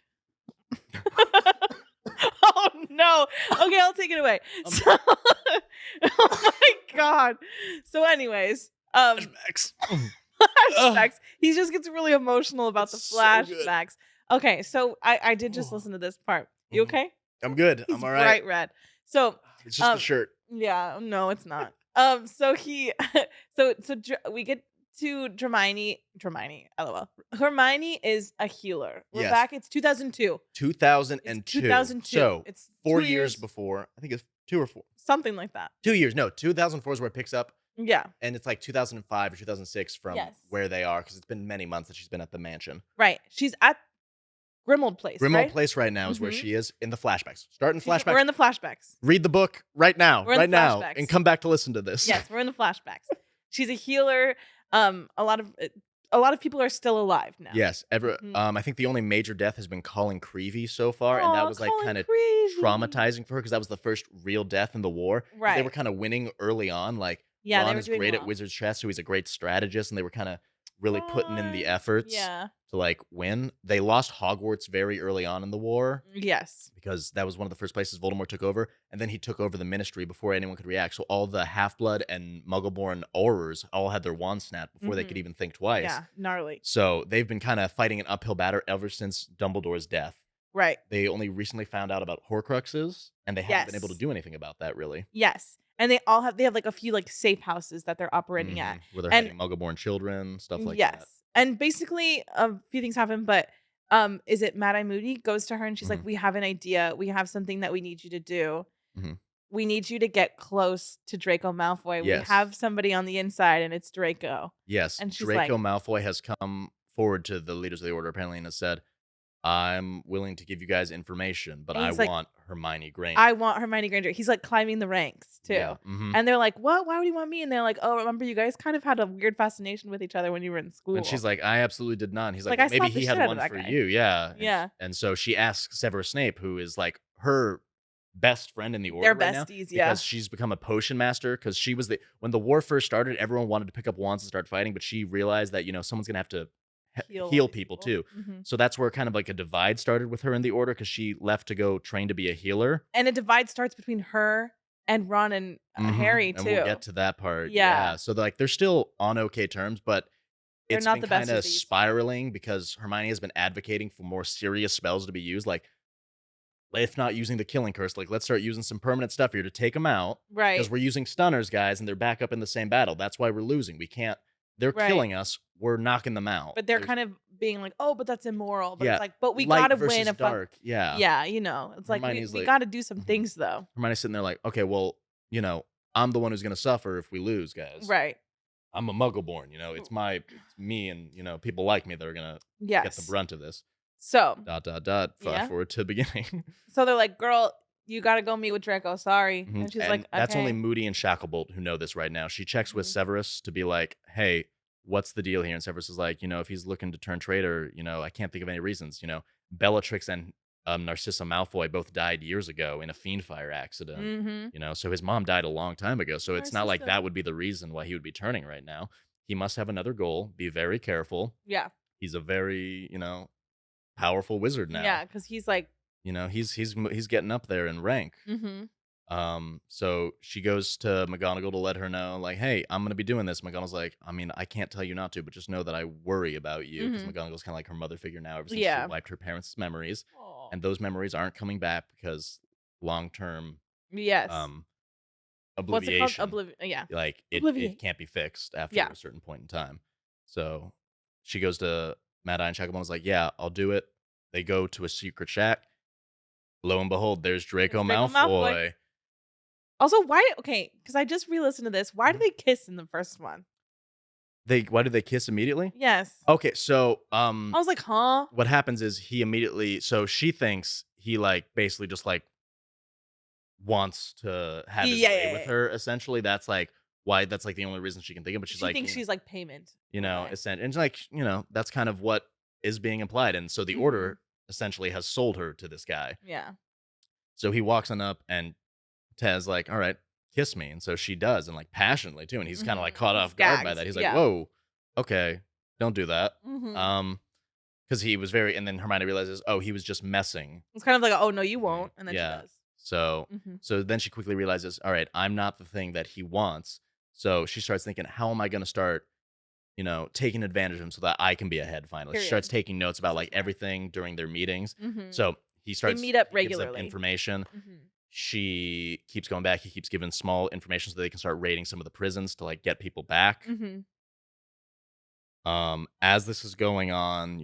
Oh no. Okay, I'll take it away. So, oh my god. So anyways, Flashbacks. flashbacks. He just gets really emotional about the flashbacks. Okay, so I did just listen to this part. You okay? I'm good. He's I'm all right. bright red. So It's just the shirt. Yeah, no, it's not. So he, we get to Dramione. LOL. Hermione is a healer. We're Yes. back. It's 2002. 2002. 2002. So It's 4 years before. I think it's 2 or 4. Something like that. 2 years. No, 2004 is where it picks up. Yeah. And it's like 2005 or 2006 from where they are, because it's been many months that she's been at the mansion. Right. She's at Grimmauld Place. Grimmauld Place right now is where she is in the flashbacks. Starting flashbacks. We're in the flashbacks. Read the book right now. We're in the flashbacks. And come back to listen to this. Yes, we're in the flashbacks. She's a healer. A lot of people are still alive now. Yes. I think the only major death has been Colin Creevy so far, and that was like kind of traumatizing for her, because that was the first real death in the war. Right. They were kind of winning early on. Like, Ron is great at wizard's chess, so he's a great strategist, and they were kind of really putting in the efforts to like win. They lost Hogwarts very early on in the war. Yes. Because that was one of the first places Voldemort took over, and then he took over the Ministry before anyone could react. So all the Half-Blood and Muggle-born Aurors all had their wands snapped before they could even think twice. Yeah, gnarly. So they've been kind of fighting an uphill battle ever since Dumbledore's death. Right. They only recently found out about horcruxes, and they haven't been able to do anything about that, really. Yes. And they have like a few like safe houses that they're operating at. Where they're having Muggle-born children, stuff like that. Yes. And basically a few things happen, but is it Mad-Eye Moody goes to her and she's like, we have an idea. We have something that we need you to do. We need you to get close to Draco Malfoy. Yes. We have somebody on the inside, and it's Draco. Yes. And she's Draco Malfoy has come forward to the leaders of the Order, apparently, and has said, I'm willing to give you guys information, but I want Hermione Granger. I want Hermione Granger. He's like climbing the ranks too. Yeah. And they're like, what? Why would he want me? And they're like, oh, remember you guys kind of had a weird fascination with each other when you were in school. And she's like, I absolutely did not. And he's like, well, maybe he had one for you. Yeah. Yeah. And so she asks Severus Snape, who is like her best friend in the Order. They're right besties, now, because she's become a potion master. Because she was when the war first started, everyone wanted to pick up wands and start fighting, but she realized that, someone's gonna have to heal people too. So that's where kind of like a divide started with her in the Order, because she left to go train to be a healer. And a divide starts between her and Ron and Harry too. And we'll get to that part. Yeah. So they're still on okay terms, but it's been kind of spiraling because Hermione has been advocating for more serious spells to be used. Like, if not using the killing curse, like let's start using some permanent stuff here to take them out. Right. Because we're using stunners, guys, and they're back up in the same battle. That's why we're losing. We can't. They're killing us. We're knocking them out. But they're kind of being like, oh, but that's immoral. But it's like, but we gotta win. Dark. Yeah. Yeah, it's like we gotta do some things though. Hermione's sitting there like, okay, well, I'm the one who's gonna suffer if we lose, guys. Right. I'm a Muggle-born. It's me, and people like me that are gonna get the brunt of this. So Flash forward to the beginning. So they're like, girl, you gotta go meet with Draco. Sorry. And she's like, okay. That's only Moody and Shacklebolt who know this right now. She checks with Severus to be like, hey, what's the deal here? And Severus is like, if he's looking to turn traitor, I can't think of any reasons. Bellatrix and Narcissa Malfoy both died years ago in a Fiendfyre accident. So his mom died a long time ago. So it's not like that would be the reason why he would be turning right now. He must have another goal. Be very careful. Yeah. He's a very, powerful wizard now. Yeah, because he's like, he's getting up there in rank. So she goes to McGonagall to let her know, like, hey, I'm gonna be doing this. McGonagall's like, I mean, I can't tell you not to, but just know that I worry about you, because McGonagall's kind of like her mother figure now, ever since she wiped her parents' memories. Aww. And those memories aren't coming back because long-term obliviation. Like it can't be fixed after a certain point in time. So she goes to Mad-Eye and Shacklebolt, was like, yeah, I'll do it. They go to a secret shack. Lo and behold, there's Draco Malfoy. Also, why? Okay, because I just re-listened to this. Why do they kiss in the first one? Why did they kiss immediately? Yes. Okay, so I was like, huh? What happens is he immediately. So she thinks he basically just wants to have his way with her. Essentially, that's why. That's the only reason she can think of. But she thinks she's payment. And that's kind of what is being implied. And so the Order essentially has sold her to this guy. Yeah. So he walks on up and Tez all right, kiss me. And so she does, and passionately too. And he's kind of caught off guard by that. He's like, whoa, okay, don't do that. because he was very, and then Hermione realizes, oh, he was just messing. It's kind of like, "Oh, no, you won't," and then she Yeah. does. So Mhm. so then she quickly realizes, all right, I'm not the thing that he wants. So she starts thinking, how am I going to start, taking advantage of him so that I can be ahead finally. She starts Period. taking notes about So like smart. everything during their meetings. Mhm. So They meet up he gives them regularly. information. Mhm. She keeps going back. He keeps giving small information so they can start raiding some of the prisons to like get people back. Mhm. As this is going on,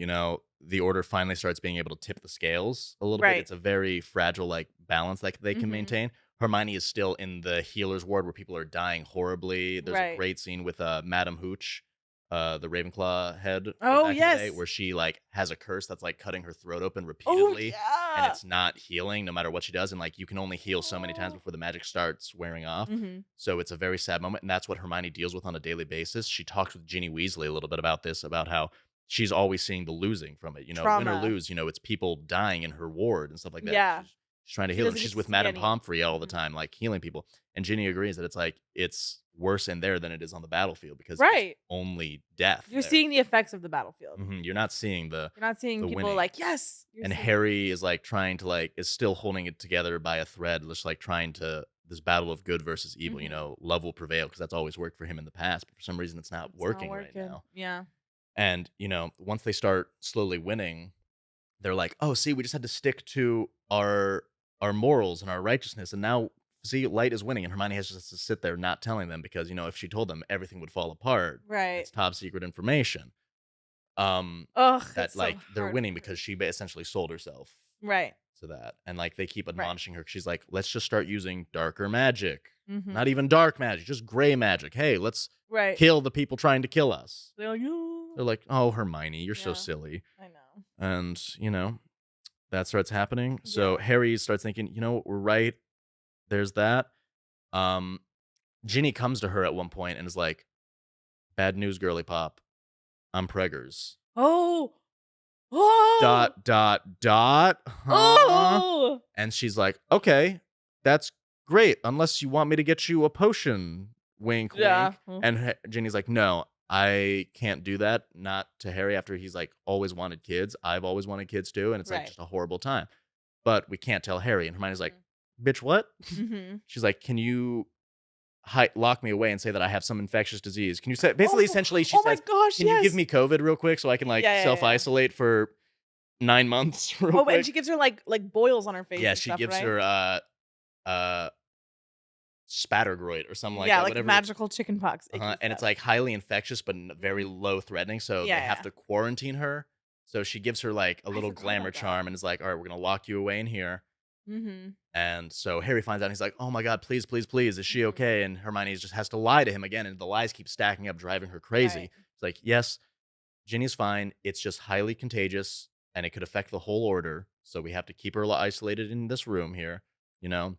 the order finally starts being able to tip the scales a little bit. Right. It's a very fragile like balance that they can Mhm. maintain. Hermione is still in the healer's ward where people are dying horribly. There's a Right. great scene with Madame Hooch, the Ravenclaw head from Oh, back in the day, yes. where she like has a curse that's like cutting her throat open Oh, repeatedly, and yeah. it's not healing no matter what she does. And like you can only heal so many times Oh. before the magic starts wearing off. Mhm. So it's a very sad moment, and that's what Hermione deals with on a daily basis. She talks with Ginny Weasley a little bit about this, about how she's always seeing the losing from it. Win or Trauma. lose, it's people dying in her ward and stuff like that. Yeah. She's trying to She heal, and doesn't get she's to with see Madame any. Pomfrey all the Mhm. time, like healing people. And Ginny agrees that it's like it's worse in there than it is on the battlefield because it's Right. only death You're there. seeing the effects of the battlefield. You're not seeing the You're not seeing people winning. like, "Yes!" You're And seeing. Harry is like trying to like is still holding it together by a thread, just like trying to this battle of good versus evil. Mhm. Love will prevail because that's always worked for him in the past, but for some reason it's not It's not working right working. now. Yeah. And, once they start slowly winning, they're like, "Oh, see, we just had to stick to our morals and our righteousness, and now see, light is winning." And Hermione has just to sit there not telling them because, if she told them, everything would fall apart. Right. It's top secret information. Um, Ugh, it's that so like they're hard for winning her. because she essentially sold herself Right. to that, and like they keep Right. admonishing her. 'Cause she's like, "Let's just start using darker magic, not Mhm. even dark magic, just gray magic. Hey, let's Right. kill the people trying to kill us." They're like, "Oh." They're like, "Oh, Hermione, you're so Yeah. silly," I know. and that starts happening. So Yeah. Harry starts thinking, we're right. There's that. Um, Ginny comes to her at one point and is like, "Bad news, girly pop. I'm preggers." Oh! Oh! Dot dot dot. Huh? Oh! And she's like, "Okay, that's great. Unless you want me to get you a potion." Wink, Yeah. wink. And Ginny's like, "No, I can't do that. Not to Harry after he's like always wanted kids. I've always wanted kids too, and it's like Right. just a horrible time. But we can't tell Harry." And Hermione's like, Mhm. "Bitch, what?" Mhm. She's like, "Can you lock me away and say that I have some infectious disease? Can you say basically Oh! essentially she Oh my says, gosh, can you give yes! me COVID real quick so I can like Yeah, yeah, self yeah. isolate for 9 months real Oh, and quick?" she gives her, like, boils on her face Yeah, and she stuff, gives right? her uh spattergroit or something like Yeah, that, like whatever. magical chicken pox, icky And it's stuff. like highly infectious but very Mhm. low threatening, so Yeah, they yeah, have yeah. to quarantine her. So she gives her like a I little forgot glamour about that. charm and is like, "All right, we're gonna lock you away in here." Mhm. And so Harry finds out and he's like, "Oh my god, please, please, please, is she Mhm. okay?" And Hermione just has to lie to him again, and the lies keep stacking up, driving her crazy. Right. It's like, yes, Ginny's fine. It's just highly contagious and it could affect the whole order. So we have to keep her isolated in this room here. You know,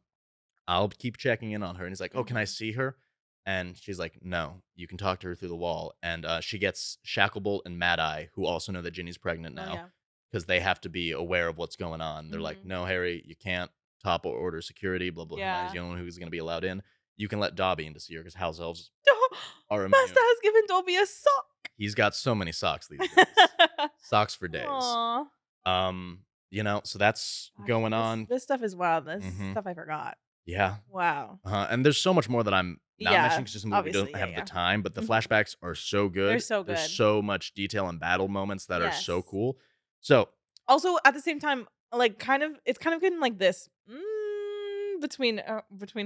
I'll keep checking in on her. And he's like, "Oh, can I Mhm. see her?" And she's like, "No, you can talk to her through the wall." And she gets Shacklebolt and Mad Eye, who also know that Ginny's pregnant Oh, now yeah. because they have to be aware of what's going on. They're like, Mhm. "No, Harry, you can't top order security, blah, blah. Hermione's Yeah. the only one who's going to be allowed in. You can let Dobby in to see her because house elves are Master immune." has given Dobby a sock. He's got so many socks these days. Socks for days. Aw. So that's Gosh, going this on. this stuff is wild. This hmm stuff I forgot. Yeah. Wow. And there's so much more that I'm not mentioning Yeah, because just the movie we don't obviously, yeah, have the yeah. time, but the Mhm. flashbacks are so They're good. so There's good. so much detail and battle moments that are so Yes. cool. So Also, at the same time, like, it's kind of getting like this, between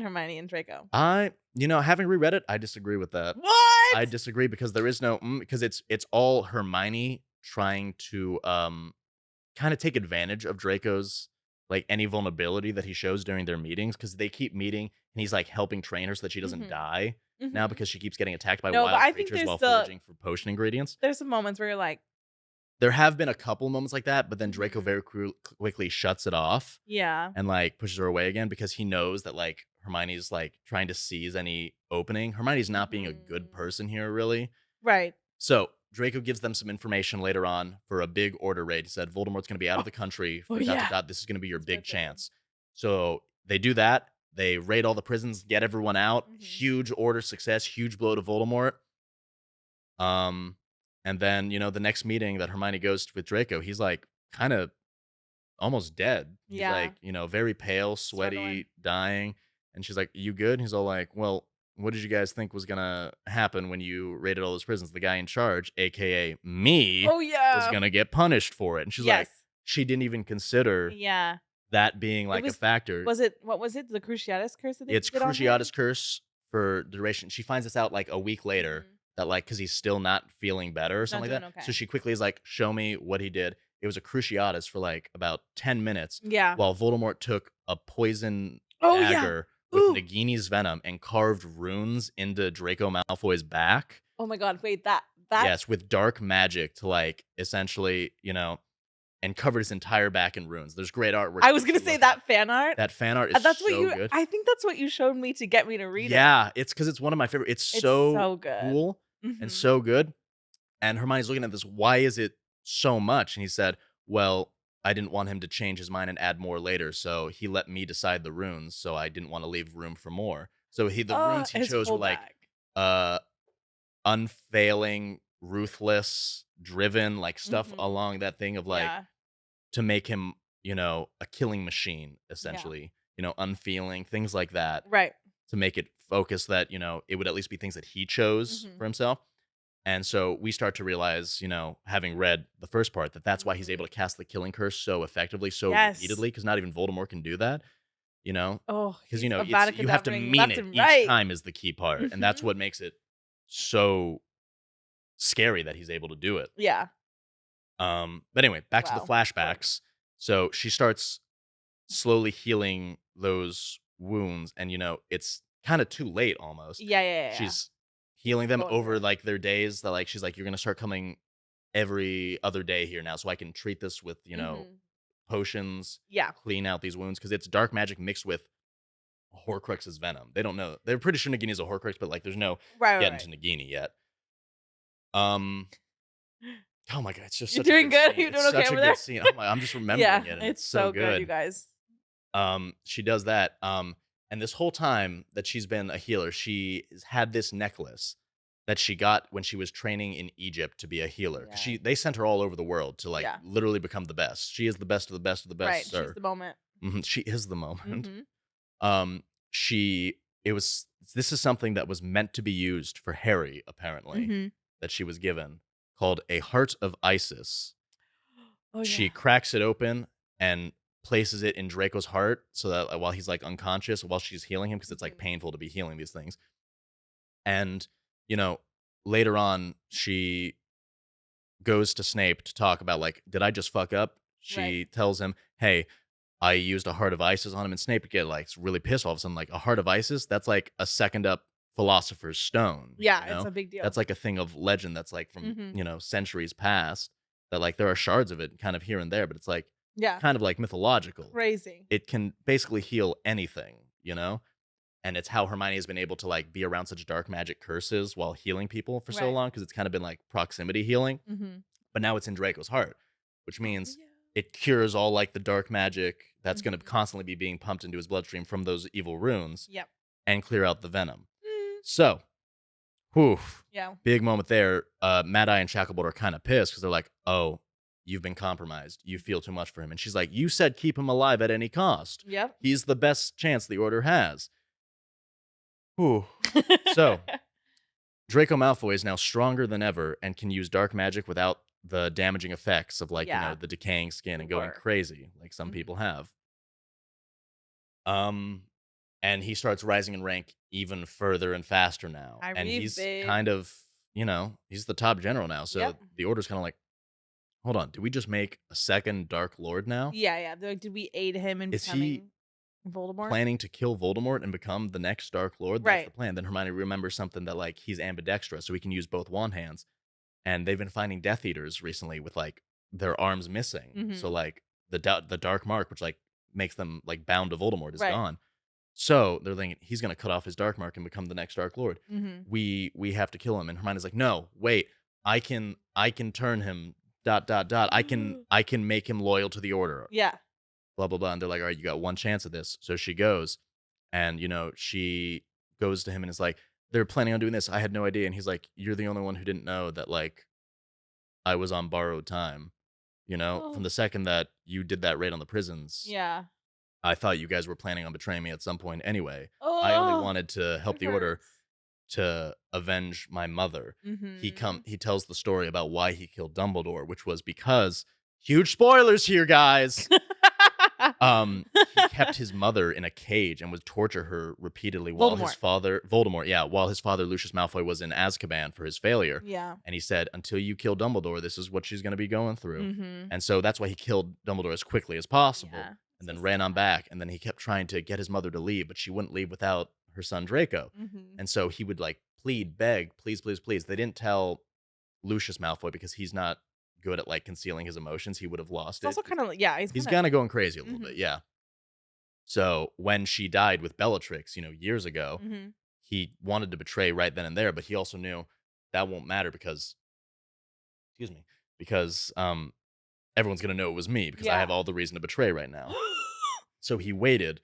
Hermione and Draco. having reread it, I disagree with that. I What? disagree because there is no because it's all Hermione trying to kind of take advantage of Draco's like any vulnerability that he shows during their meetings because they keep meeting and he's like helping train her so that she doesn't Mhm. die now Mhm. because she keeps getting attacked by No, but wild I think creatures while foraging for potion ingredients. there's some moments where you're like, There have been a couple moments like that, but then Draco mhm. very quickly shuts it off Yeah. and like pushes her away again because he knows that like Hermione's like trying to seize any opening. Hermione's not being a good Mhm. person here, really. Right. So Draco gives them some information later on for a big order raid. He said Voldemort's going to be out of Oh, the country oh for dot dot yeah. dot. This is going to be your That's what I big figured. chance. So they do that. They raid all the prisons, get everyone out. Mhm. Huge order success. Huge blow to Voldemort. Um, And then, the next meeting that Hermione goes with Draco, he's like kind of almost dead. He's Yeah. like, very pale, Struggling. sweaty, dying. And she's like, "You good?" And he's all like, "Well, what did you guys think was gonna happen when you raided all those prisons? The guy in charge, aka me, Oh, was yeah. gonna get punished for it." And she's like, Yes. she didn't even consider Yeah. that being It like a was factor. what was it? The Cruciatus curse that they It's did on him? Cruciatus curse for duration. She finds this out like a week later Mhm. that like because he's still not feeling better or He's not something doing like that. So okay. she quickly is like, "Show me what he did." It was a Cruciatus for like about 10 minutes, Yeah. while Voldemort took a poison Oh, yeah. dagger with Ooh. Nagini's venom and carved runes into Draco Malfoy's back. Oh my god, wait, that Yes, with dark magic to like essentially, and covered his entire back in runes. There's great artwork I you was gonna should say look up. that fan art. That fan art is That's what so you good. I think that's what you showed me to get me to read it. Yeah, it's because it's one of my favorite. It's It's so so good. cool and Mhm. so good. And Hermione's looking at this. Why is it so much? And he said, "Well, I didn't want him to change his mind and add more later, so he let me decide the runes. So I didn't want to leave room for more. So the runes he His chose were like holdback. uh unfailing, ruthless, driven, like stuff Mhm. along that thing of like Yeah. to make him, a killing machine, Yeah. essentially. Unfeeling things like that Right. to make it focus that, it would at least be things that he chose Mhm. for himself. And so we start to realize, having read the first part, that that's why he's able Mhm. to cast the killing curse so effectively, so Yes. repeatedly, because not even Voldemort can do that, you know? Oh, Because, he's it's you have to Avada-Kedavra-ing mean left it and each right. time is the key part. And that's Mhm. what makes it so scary that he's able to do it. Yeah. But anyway, back to the Wow. flashbacks. So she starts slowly healing those wounds, and it's kind of too late almost. Yeah, yeah, yeah, yeah. She's healing them Going through over it. like their days that like she's like, "You're gonna start coming every other day here now, so I can treat this with Mhm. potions, Yeah. clean out these wounds because it's dark magic mixed with Horcrux's venom. They don't know. They're pretty sure Nagini is a Horcrux, but like there's no Right, right, getting right. to Nagini yet. Um. Oh my god, it's just You such a doing good good? scene. You It's doing okay such a over there? good scene. Oh my, I'm just remembering Yeah, it, and it's it's so so good, you good. guys. She does that. And this whole time that she's been a healer, she has had this necklace that she got when she was training in Egypt to be a healer. Because Yeah. they sent her all over the world to like Yeah. literally become the best. She is the best of the best of the best, Right, she's sir. the moment. She is the moment. Mhm. Um, she it was this is something that was meant to be used for Harry, apparently, Mhm. that she was given, called a heart of Isis. Oh, She yeah. cracks it open and places it in Draco's heart so that while he's like unconscious, while she's healing him, because it's like Mhm. painful to be healing these things. And, you know, later on, she goes to Snape to talk about like, did I just fuck up? Right. She tells him, "Hey, I used a heart of Isis on him," and Snape get like really pissed all of a sudden. Like a heart of Isis, that's like a second up Philosopher's Stone. Yeah, it's a big deal. That's like a thing of legend that's like from Mhm. centuries past. That like there are shards of it kind of here and there, but it's like Yeah. kind of like mythological. Crazy. It can basically heal anything. And it's how Hermione has been able to like be around such dark magic curses while healing people for so Right. long because it's kind of been like proximity healing. Mhm. But now it's in Draco's heart, which Oh, means yeah. it cures all like the dark magic that's going to Mhm. constantly be being pumped into his bloodstream from those evil runes Yep. and clear out the venom. Mm. So, whew, Yeah. big moment there. Mad Eye and Shacklebolt are kind of pissed because they're like, "Oh, you've been compromised. You feel too much for him." And she's like, "You said keep him alive at any cost. Yep. He's the best chance the Order has." Whew. So, Draco Malfoy is now stronger than ever and can use dark magic without the damaging effects of like, Yeah. the decaying skin The and going work. crazy like some people Mhm. have. Um and he starts rising in rank even further and faster now. High And Reeve, he's babe. kind of, he's the top general now. So Yep. the order's kind of like, "Hold on, did we just make a second Dark Lord now? Yeah, yeah. They're like, did we aid him in Is he becoming Voldemort? planning to kill Voldemort and become the next Dark Lord?" That's the Right. plan. Then Hermione remembers something that like he's ambidextrous, so he can use both wand hands. And they've been finding Death Eaters recently with like their arms missing. So Mhm. like the dark mark, which like makes them like bound to Voldemort, is Right. gone. So they're thinking he's gonna cut off his dark mark and become the next Dark Lord. Mhm. We have to kill him. And Hermione's like, "No, wait, I can turn him. Dot dot dot. I can make him loyal to the Order. Yeah. Blah blah blah." And they're like, "All right, you got one chance at this." So she goes, and she goes to him and is like, "They're planning on doing this. I had no idea." And he's like, "You're the only one who didn't know that like." I was on borrowed time. You know, from Oh. the second that you did that raid on the prisons, Yeah. I thought you guys were planning on betraying me at some point anyway. I only Oh, wanted to help it the order hurts. to avenge my mother. Mhm. He tells the story about why he killed Dumbledore, which was because huge spoilers here, guys. He kept his mother in a cage and would torture her repeatedly while his Voldemort. father Voldemort, yeah, while his father Lucius Malfoy was in Azkaban for his failure. Yeah. And he said, "Until you kill Dumbledore, this is what she's going to be going through." Mhm. And so that's why he killed Dumbledore as quickly as possible, Yeah. and So then ran on sad. back. And then he kept trying to get his mother to leave, but she wouldn't leave without her son Draco. Mhm. And so he would like plead, beg, please, please, please. They didn't tell Lucius Malfoy because he's not good at like concealing his emotions. He would have lost It's also it. kind of yeah, he's He's kind of kind of going crazy a little bit, mhm. yeah. So when she died with Bellatrix, years ago, Mhm. he wanted to betray right then and there, but he also knew that won't matter because, excuse me, because everyone's gonna know it was me because I have Yeah. all the reason to betray right now. So he waited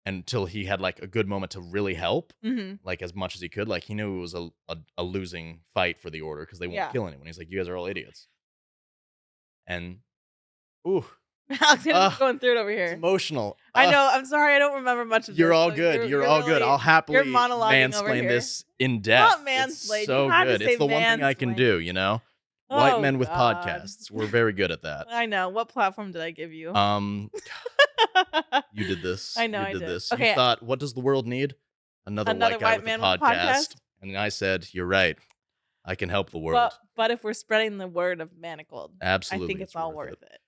until he had like a good moment to really help, Mhm. like as much as he could. Like he knew it was a losing fight for the order because they won't Yeah. kill anyone. He's like, you guys are all idiots. And ooh, Alexander's uh, going through it over it's here. emotional. I know. I'm sorry. I don't remember much of You're this. all So good. You're you're all good. really I'll you're happily monologuing over mansplain here. this in Not depth. It's mansplain. You so had to good. It's say the one thing I can mansplain. do, White Oh men with God. podcasts. We're very good at that. I know. What platform did I give you? Um, you did this. I know You I did did. this. You Okay. thought, what does the world need? Another white Another guy white with a man with a podcast. podcast. And I said, you're right. I can help the world. But if we're spreading the word of Manacled, I think Absolutely, it's it's all worth it. worth it.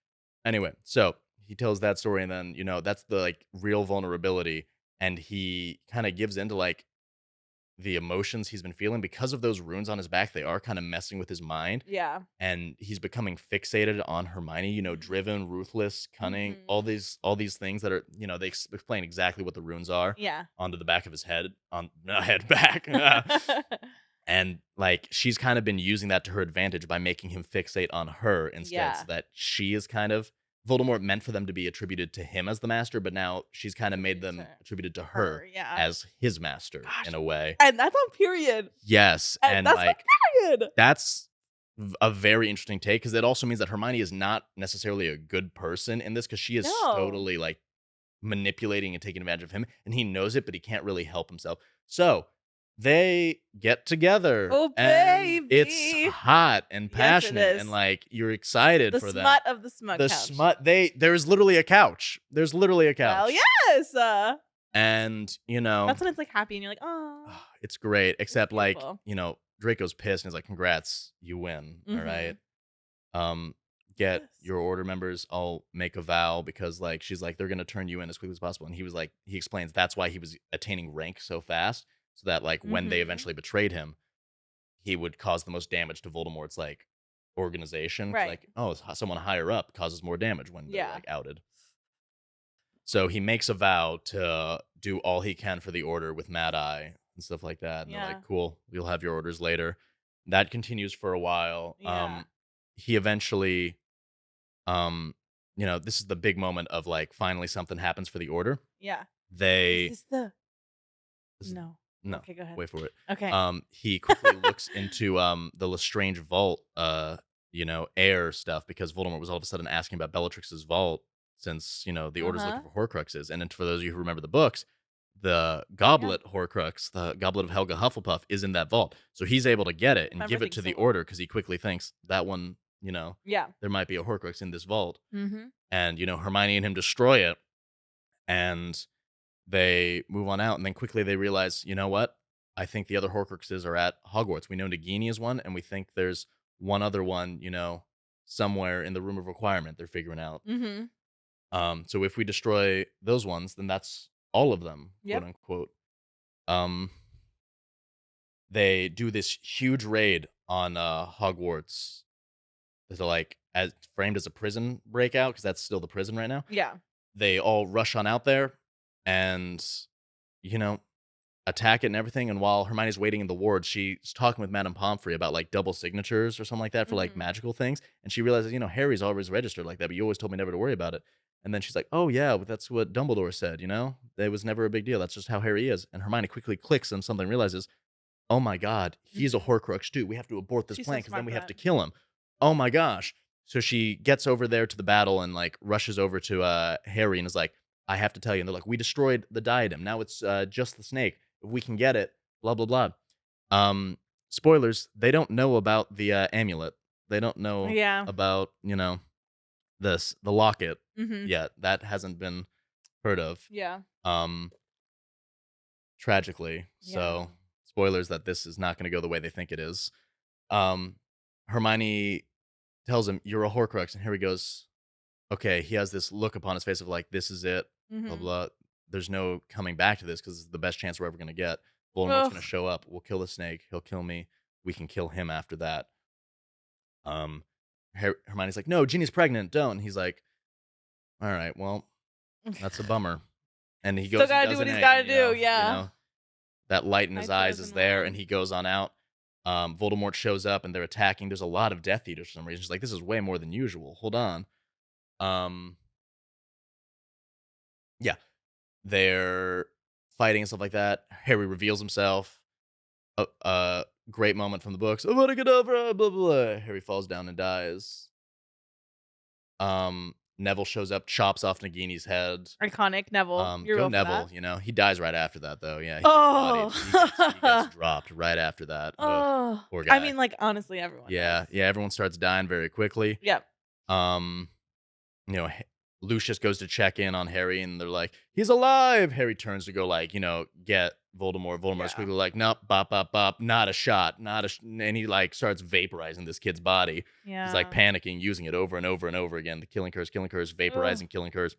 Anyway, so he tells that story, and then that's the like real vulnerability, and he kind of gives into like the emotions he's been feeling because of those runes on his back. They are kind of messing with his mind, Yeah. and he's becoming fixated on Hermione. Driven, ruthless, cunning, all Mhm. these things that are they explain exactly what the runes are Yeah. onto the back of his head, on not head back. And like she's kind of been using that to her advantage by making him fixate on her instead, so Yeah. that she is kind of Voldemort meant for them to be attributed to him as the master, but now she's kind of made them attributed to her Yeah. as his master Gosh. in a way. And that's on period. Yes, And and that's on like period. that's a very interesting take because it also means that Hermione is not necessarily a good person in this because she is No. totally like manipulating and taking advantage of him, and he knows it, but he can't really help himself. So they get together, Oh, and it's baby. hot and Yes, it passionate, and is. like you're excited The for them. smut of the Smut The Couch. smut. There's literally a couch. There's literally a couch. Well, yes. And That's when it's like happy and you're like, oh. it's great. Except like beautiful. Draco's pissed and he's like, "Congrats, you win." All right. Get Yes. your order members. I'll make a vow because like she's like they're gonna turn you in as quickly as possible. And he was like, he explains that's why he was attaining rank so fast, so that like when they eventually betrayed him, he would cause the most damage to Voldemort's like organization. Right. Like, oh, someone higher up causes more damage when they're Yeah. like outed. So he makes a vow to do all he can for the order with Mad Eye and stuff like that. And they're Yeah. like, cool, you'll have your orders later. That continues for a while. Yeah. He eventually, this is the big moment of like finally something happens for the order. Yeah. They Is this this- No. no, Okay, go ahead. wait for it. Okay. He quickly looks into the Lestrange vault, air stuff because Voldemort was all of a sudden asking about Bellatrix's vault since the order's looking for horcruxes. And then for those of you who remember the books, the goblet horcrux, the goblet of Helga Hufflepuff, is in that vault. So he's able to get it and give it to the order because he quickly thinks that one, Yeah. there might be a horcrux in this vault. Mm-hmm. And Hermione and him destroy it, and they move on out. And then quickly they realize, you know what? I think the other horcruxes are at Hogwarts. We know Nagini is one, and we think there's one other one, somewhere in the room of requirement. They're figuring out. Mm-hmm. So if we destroy those ones, then that's all of them, Yep. quote unquote. They do this huge raid on Hogwarts. They're like as framed as a prison breakout because that's still the prison right now. Yeah. They all rush on out there and attack it and everything. And while Hermione's waiting in the ward, she's talking with Madame Pomfrey about like double signatures or something like that for like magical things. And she realizes, Harry's always registered like that, but you always told me never to worry about it. And then she's like, oh yeah, but that's what Dumbledore said, It was never a big deal. That's just how Harry is. And Hermione quickly clicks on something, realizes, oh my God, he's a horcrux too. We have to abort this She's plan so because then smart we for have that. to kill him. oh my gosh. So she gets over there to the battle and like rushes over to Harry and is like, I have to tell you. And they're like, we destroyed the diadem. Now it's just the snake. If we can get it, blah blah blah. Um, spoilers, they don't know about the amulet. They don't know Yeah. about, the locket Mhm. yet. That hasn't been heard of. Yeah. Um, tragically. Yeah. So, spoilers that this is not going to go the way they think it is. Um, Hermione tells him, "You're a horcrux," and Harry goes, "Okay." He has this look upon his face of like, "This is it." Blah Mhm. blah. There's no coming back to this because it's the best chance we're ever going to get. Voldemort's going to Ugh. show up. We'll kill the snake. He'll kill me. We can kill him after that. Um, Hermione's like, "No, Ginny's pregnant. Don't." And he's like, "All right, well, that's a bummer." And he Still goes and gotta do does what an he's A, gotta and do, yeah. that light in My his eyes is chosen there, and one. he goes on out. Voldemort shows up, and they're attacking. There's a lot of Death Eaters for some reason. She's like, this is way more than usual. Hold on. Um, yeah, they're fighting and stuff like that. Harry reveals himself. Great moment from the books. Avada-kedavra, blah, blah, blah. Harry falls down and dies. Neville shows up, chops off Nagini's head. Iconic Neville. You're Go real for Neville. that. He dies right after that, though. Yeah, he gets bodied. He gets Oh. dropped right after that. Ugh, Oh. poor I guy. mean, like, honestly, everyone Yeah, does. yeah. Everyone starts dying very quickly. Yep. Um, Lucius goes to check in on Harry, and they're like, "He's alive." Harry turns to go like, get Voldemort. Voldemort's Yeah. quickly like, "Nope, bop, bop, bop, not a shot, not a," and he like starts vaporizing this kid's body. He's like Yeah. panicking, using it over and over and over again. The killing curse, Ugh. vaporizing, killing curse,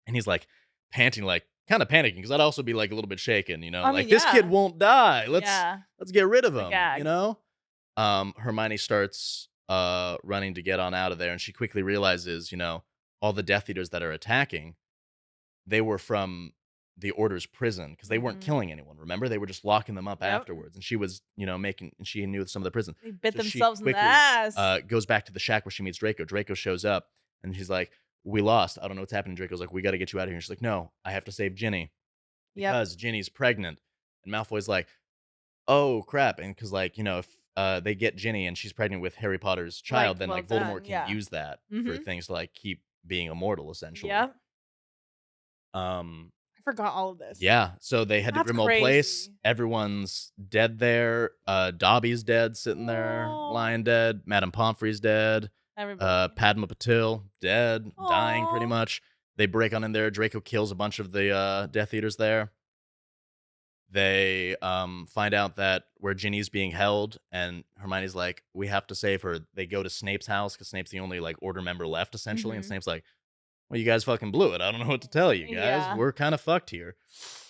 and he's like panting, like kind of panicking because I'd also be like a little bit shaken, I like mean, this kid yeah. won't die. Yeah. Let's get rid of The him, gag. Hermione starts running to get on out of there, and she quickly realizes, all the Death Eaters that are attacking, they were from the Order's prison because they weren't Mhm. killing anyone. Remember, they were just locking them up Yep. afterwards, and she was, and she knew some of the prison. They bit So she themselves in the quickly ass. goes back to the shack where she meets Draco. Draco shows up, and she's like, "We lost. I don't know what's happening." Draco's like, "We got to get you out of here." And she's like, "No, I have to save Ginny Yep. because Ginny's pregnant." And Malfoy's like, "Oh crap!" And because if they get Ginny and she's pregnant with Harry Potter's child, then Well like done. Voldemort can Yeah. use that for Mhm. things to like keep being immortal, essentially. Yep. Um, I forgot all of this. yeah. So they head to That's Grimmauld Place. crazy. Everyone's dead there. Dobby's dead, sitting there, Aw. lying dead. Madame Pomfrey's dead. Everybody. Padma Patil dead, dying pretty Aw. much. They break on in there. Draco kills a bunch of the Death Eaters there. They find out that where Ginny's being held, and Hermione's like, "We have to save her." They go to Snape's house because Snape's the only like Order member left, essentially. And Mhm. Snape's like, "Well, you guys fucking blew it. I don't know what to tell you guys. Yeah. We're kind of fucked here."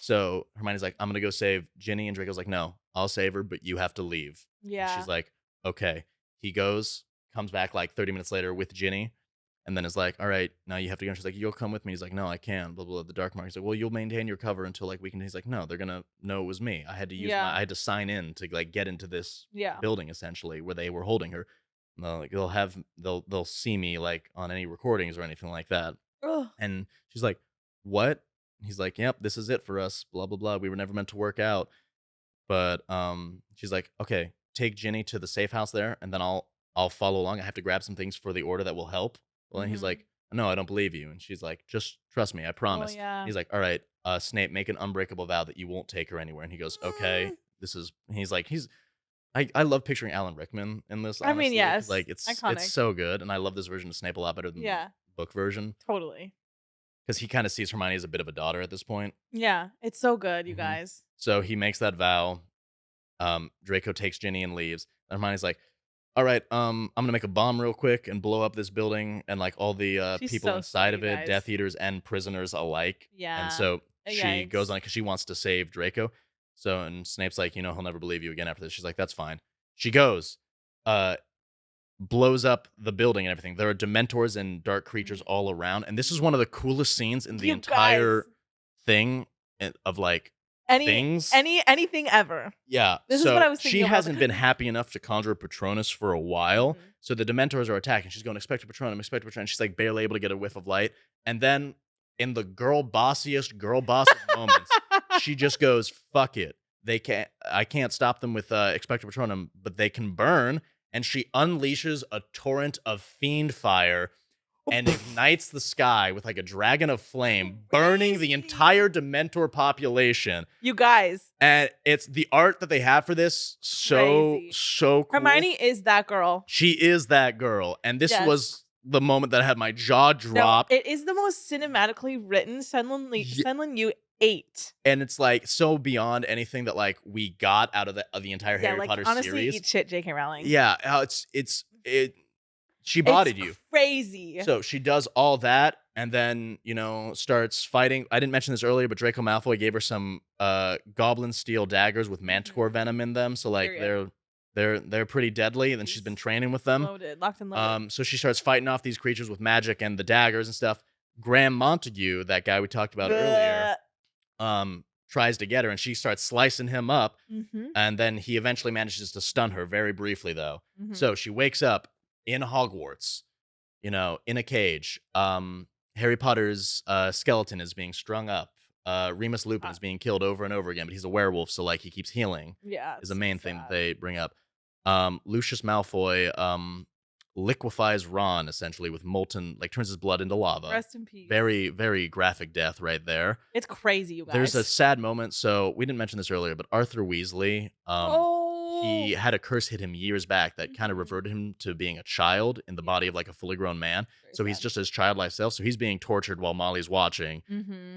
So Hermione's like, "I'm gonna go save Ginny," and Draco's like, "No, I'll save her, but you have to leave." And Yeah. she's like, "Okay." He goes, comes back like 30 minutes later with Ginny, and then is like, "All right, now you have to go." And she's like, "You'll come with me." He's like, "No, I can't." Blah blah. The Dark Mark. He's like, "Well, you'll maintain your cover until like we can." He's like, "No, they're gonna know it was me. I had to I Yeah. had to sign in to like get into this Yeah. building essentially where they were holding her. And like they'll see me like on any recordings or anything like that." Ugh. And she's like, "What?" He's like, "Yep, this is it for us. Blah blah blah. We were never meant to work out." But she's like, "Okay, take Ginny to the safe house there, and then I'll follow along. I have to grab some things for the Order that will help." Well, and he's Mhm. like, "No, I don't believe you." And she's like, "Just trust me, I Well, promise." yeah. He's like, "All right, Snape, make an unbreakable vow that you won't take her anywhere." And he goes, "Okay." Mm. He's like, I love picturing Alan Rickman in this, I mean, honestly, 'cause, yes. like it's Iconic. so good, and I love this version of Snape a lot better than the Yeah. book version Totally. because he kind of sees Hermione as a bit of a daughter at this point. Yeah. It's so good, you Mhm. guys. So he makes that vow. Draco takes Ginny and leaves. And Hermione's like, "All right, I'm gonna make a bomb real quick and blow up this building and like all the She's people so inside sweet, of you it, guys. Death Eaters and prisoners alike." And Yeah. so she goes Yikes. on because she wants to save Draco. So and Snape's like, he'll never believe you again after this. She's like, "That's fine." She goes, uh, blows up the building and everything. There are Dementors and dark creatures all around, and this is one of the coolest scenes in the You guys. entire thing of like Any things. any anything ever. Yeah, This is what so I was she thinking about. hasn't been happy enough to conjure Patronus for a while. Mhm. So the Dementors are attacking. She's going, "Expecto Patronum, Expecto Patronum." She's like barely able to get a whiff of light. And then in the girl bossiest moments, she just goes, "Fuck it. I can't stop them with Expecto Patronum, but they can burn." and she unleashes a torrent of Fiendfyre and ignites the sky with like a dragon of flame, burning the entire Dementor population. You guys. And it's the art that they have for this, so cool. Hermione is that girl. She is that girl. And this was the moment that I had my jaw drop. No, it is the most cinematically written SenLinYu 8. And it's like so beyond anything that like we got out of the entire Harry Potter honestly, series. Eat shit, J.K. Rowling. Yeah, she bodied you. Crazy. So she does all that and then, starts fighting. I didn't mention this earlier, but Draco Malfoy gave her some goblin steel daggers with manticore venom in them. So like they're pretty deadly. And then she's been training with them. Locked and loaded. So she starts fighting off these creatures with magic and the daggers and stuff. Graham Montague, that guy we talked about earlier, tries to get her and she starts slicing him up. And then he eventually manages to stun her very briefly though. So she wakes up in Hogwarts, in a cage. Harry Potter's skeleton is being strung up. Remus Lupin is being killed over and over again, but he's a werewolf, so like he keeps healing. Yeah, is the main thing that they bring up. Lucius Malfoy liquefies Ron essentially with molten, like turns his blood into lava. Rest in peace. Very, very graphic death right there. It's crazy, you guys. There's a sad moment. So we didn't mention this earlier, but Arthur Weasley, he had a curse hit him years back that kind of reverted him to being a child in the body of like a fully grown man. So he's just his childlike self. So he's being tortured while Molly's watching.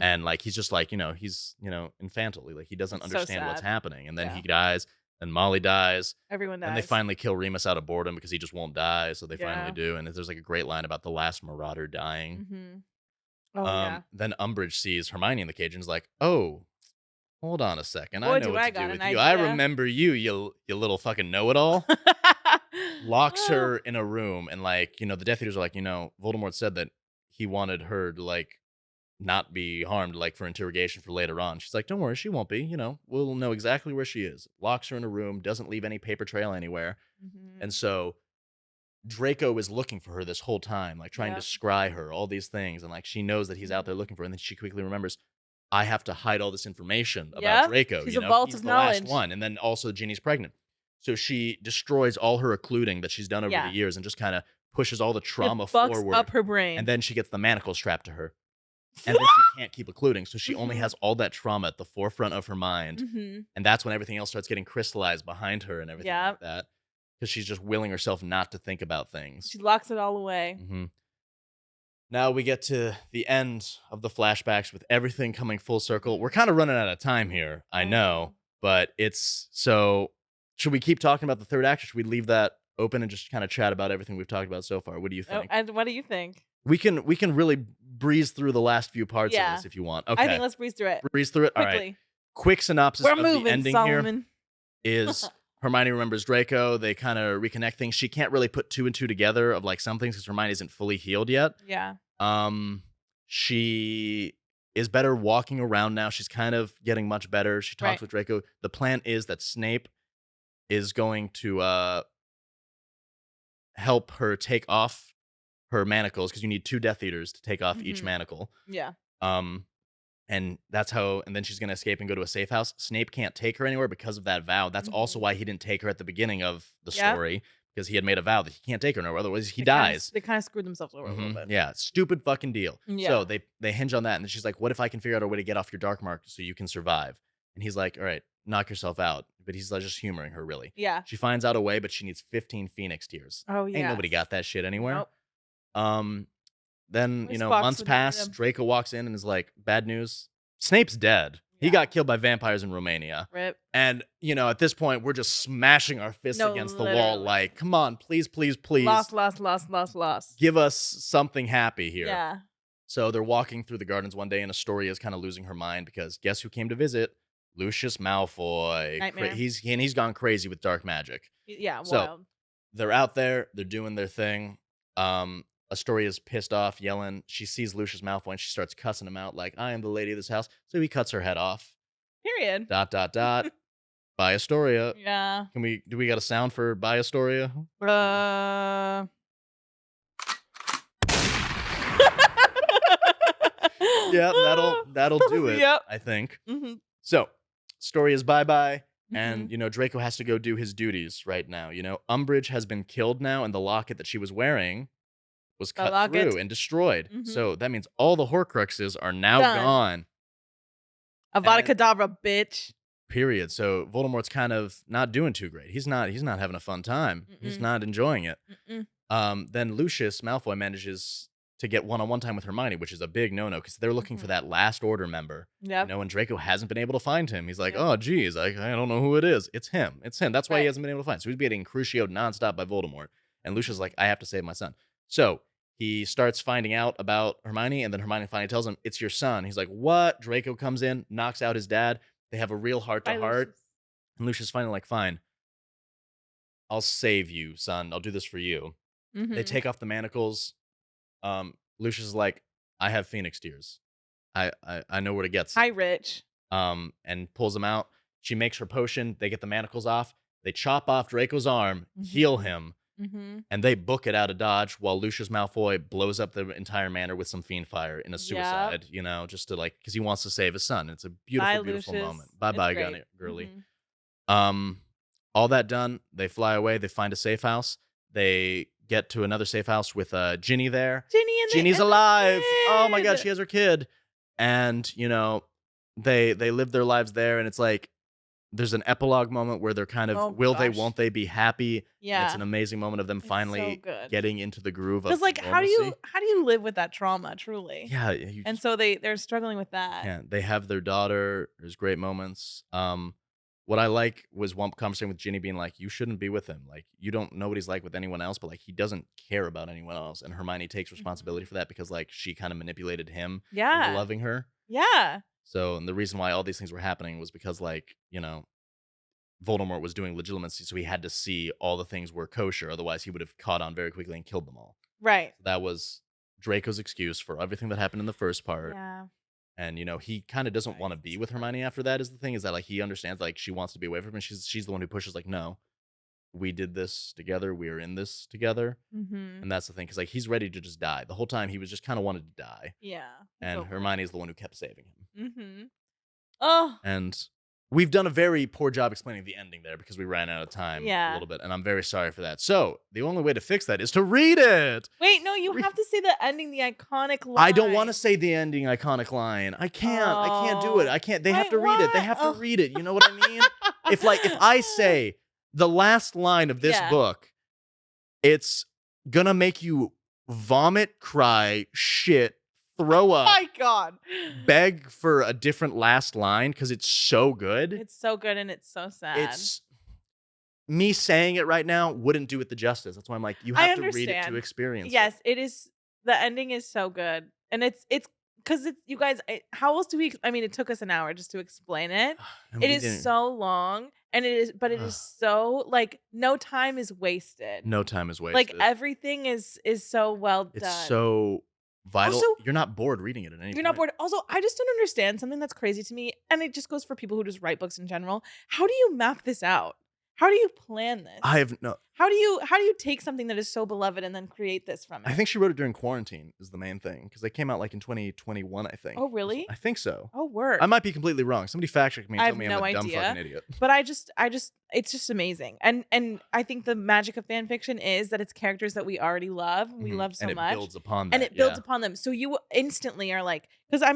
And like, he's just like, he's, infantile. Like he doesn't understand what's happening. And then he dies and Molly dies. Everyone dies. And they finally kill Remus out of boredom because he just won't die. So they finally do. And there's like a great line about the last Marauder dying. Then Umbridge sees Hermione in the cage and is like, oh, hold on a second. I know what to do with you. I remember you, you little fucking know-it-all. Locks her in a room and like, the Death Eaters are like, Voldemort said that he wanted her to like not be harmed like for interrogation for later on. She's like, don't worry, she won't be. We'll know exactly where she is. Locks her in a room, doesn't leave any paper trail anywhere. And so Draco is looking for her this whole time, like trying to scry her, all these things. And like she knows that he's out there looking for her. And then she quickly remembers, I have to hide all this information about Draco. She's a vault of knowledge. He's the last one. And then also Ginny's pregnant. So she destroys all her occluding that she's done over the years and just kind of pushes all the trauma forward. Up her brain. And then she gets the manacles strapped to her. And then she can't keep occluding. So she only has all that trauma at the forefront of her mind. And that's when everything else starts getting crystallized behind her and everything like that. Because she's just willing herself not to think about things. She locks it all away. Now we get to the end of the flashbacks with everything coming full circle. We're kind of running out of time here, I know. But it's so... Should we keep talking about the third act, or should we leave that open and just kind of chat about everything we've talked about so far? What do you think? And what do you think? We can really breeze through the last few parts of this if you want. Okay. I think let's breeze through it. Breeze through it? Quickly. All right. Quick synopsis of the ending Solomon. Here is Hermione remembers Draco. They kind of reconnect things. She can't really put two and two together of like some things because Hermione isn't fully healed yet. Yeah. She is better walking around now. She's kind of getting much better. She talks with Draco. The plan is that Snape is going to help her take off her manacles because you need 2 Death Eaters to take off each manacle. Yeah. And that's how, and then she's going to escape and go to a safe house. Snape can't take her anywhere because of that vow. That's also why he didn't take her at the beginning of the story, because he had made a vow that he can't take her nowhere. Otherwise, he dies. They kind of screwed themselves over a little bit. Yeah, stupid fucking deal. So they hinge on that. And then she's like, what if I can figure out a way to get off your dark mark so you can survive? And he's like, all right, knock yourself out. But he's like, just humoring her, really. Yeah. She finds out a way, but she needs 15 Phoenix tears. Oh, yeah. Ain't nobody got that shit anywhere. Nope. Then, months pass. Draco walks in and is like, bad news. Snape's dead. Yeah. He got killed by vampires in Romania. Rip. And, at this point, we're just smashing our fists against the wall like, come on, please, please, please. Lost. Give us something happy here. Yeah. So they're walking through the gardens one day, and Astoria is kind of losing her mind because guess who came to visit? Lucius Malfoy. Nightmare. He's gone crazy with dark magic. Yeah, wild. So they're out there. They're doing their thing. Astoria's pissed off, yelling. She sees Lucius Malfoy and she starts cussing him out like, I am the lady of this house. So he cuts her head off. Period. ... By Astoria. Yeah. Do we got a sound for by Astoria? Yeah, that'll do it. Yep. I think. So, Astoria's bye-bye. And, Draco has to go do his duties right now. Umbridge has been killed now, and the locket that she was wearing was cut through and destroyed. So that means all the horcruxes are now gone. Avada Kedavra, bitch. Period. So Voldemort's kind of not doing too great. He's not having a fun time. He's not enjoying it. Then Lucius Malfoy manages to get one-on-one time with Hermione, which is a big no-no because they're looking for that last order member. And Draco hasn't been able to find him. He's like, oh, geez, I don't know who it is. It's him. That's why he hasn't been able to find. So he's getting crucioed nonstop by Voldemort. And Lucius is like, I have to save my son. So he starts finding out about Hermione, and then Hermione finally tells him, it's your son. He's like, what? Draco comes in, knocks out his dad. They have a real heart-to-heart. And Lucius finally like, fine, I'll save you, son. I'll do this for you. They take off the manacles. Lucius is like, I have phoenix tears. I know where to get some. Hi, Rich. And pulls them out. She makes her potion. They get the manacles off. They chop off Draco's arm, heal him, and they book it out of Dodge while Lucius Malfoy blows up the entire manor with some Fiendfyre in a suicide, just to because he wants to save his son. It's a beautiful, beautiful moment. Bye-bye, girly. All that done, they fly away. They find a safe house. They get to another safe house with Ginny there. Ginny's alive. Oh my God, she has her kid. And, they live their lives there. And it's like, there's an epilogue moment where they're kind of, they, won't they be happy? Yeah. And it's an amazing moment of them finally getting into the groove of normalcy. How do you live with that trauma, truly? Yeah. So they're struggling with that. Yeah. They have their daughter. There's great moments. What I like was one conversation with Ginny being like, you shouldn't be with him. Like, you don't know what he's like with anyone else, but like, he doesn't care about anyone else. And Hermione takes responsibility for that because like, she kind of manipulated him into loving her. Yeah. So, and the reason why all these things were happening was because like, Voldemort was doing legitimacy. So he had to see all the things were kosher. Otherwise he would have caught on very quickly and killed them all. Right. So that was Draco's excuse for everything that happened in the first part. Yeah. And, he kind of doesn't want to be with Hermione after that is the thing, is that, like, he understands, like, she wants to be away from him. And she's the one who pushes, like, no, we did this together. We are in this together. And that's the thing, because, like, he's ready to just die. The whole time, he was just kind of wanted to die. Yeah. And Hermione is the one who kept saving him. Oh. And we've done a very poor job explaining the ending there because we ran out of time a little bit. And I'm very sorry for that. So the only way to fix that is to read it. Wait, no, you have to say the ending, the iconic line. I don't want to say the ending iconic line. I can't. I can't do it. I can't. They have to read it. They have to read it. You know what I mean? If I say the last line of this book, it's gonna make you vomit, cry, shit, throw up. Oh my God. Beg for a different last line because it's so good. It's so good and it's so sad. It's me saying it right now wouldn't do it the justice. That's why I'm like, you have to read it to experience it. Yes, it is. The ending is so good. And it's because you guys, how else do we, it took us an hour just to explain it. It is so long. And it is so like no time is wasted. No time is wasted. Like everything is so well done. It's so vital. Also, you're not bored reading it at any point. You're not bored. Also, I just don't understand something that's crazy to me, and it just goes for people who just write books in general. How do you map this out? How do you plan this? I have no. How do you take something that is so beloved and then create this from it? I think she wrote it during quarantine is the main thing because they came out like in 2021, I think. Oh, really? I think so. Oh, word. I might be completely wrong. Somebody fact check me and tell me I'm a dumb fucking idiot. But I just, it's just amazing. And I think the magic of fan fiction is that it's characters that we already love. We love so much. And it builds upon that. And it builds upon them. So you instantly are like, because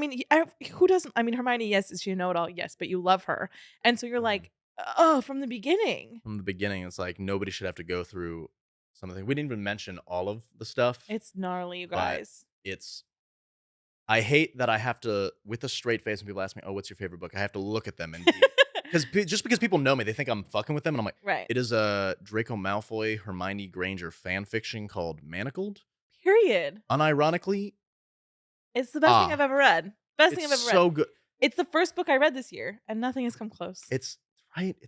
who doesn't, Hermione, yes, is she a know-it-all? Yes, but you love her. And so you're like, oh, from the beginning. From the beginning, it's like nobody should have to go through something. We didn't even mention all of the stuff. It's gnarly, you guys. I hate that I have to, with a straight face, when people ask me, oh, what's your favorite book? I have to look at them and just because people know me, they think I'm fucking with them. And I'm like, right. It is a Draco Malfoy, Hermione Granger fan fiction called Manacled. Period. Unironically. It's the best thing I've ever read. Best thing I've ever read. It's so good. It's the first book I read this year, and nothing has come close. It's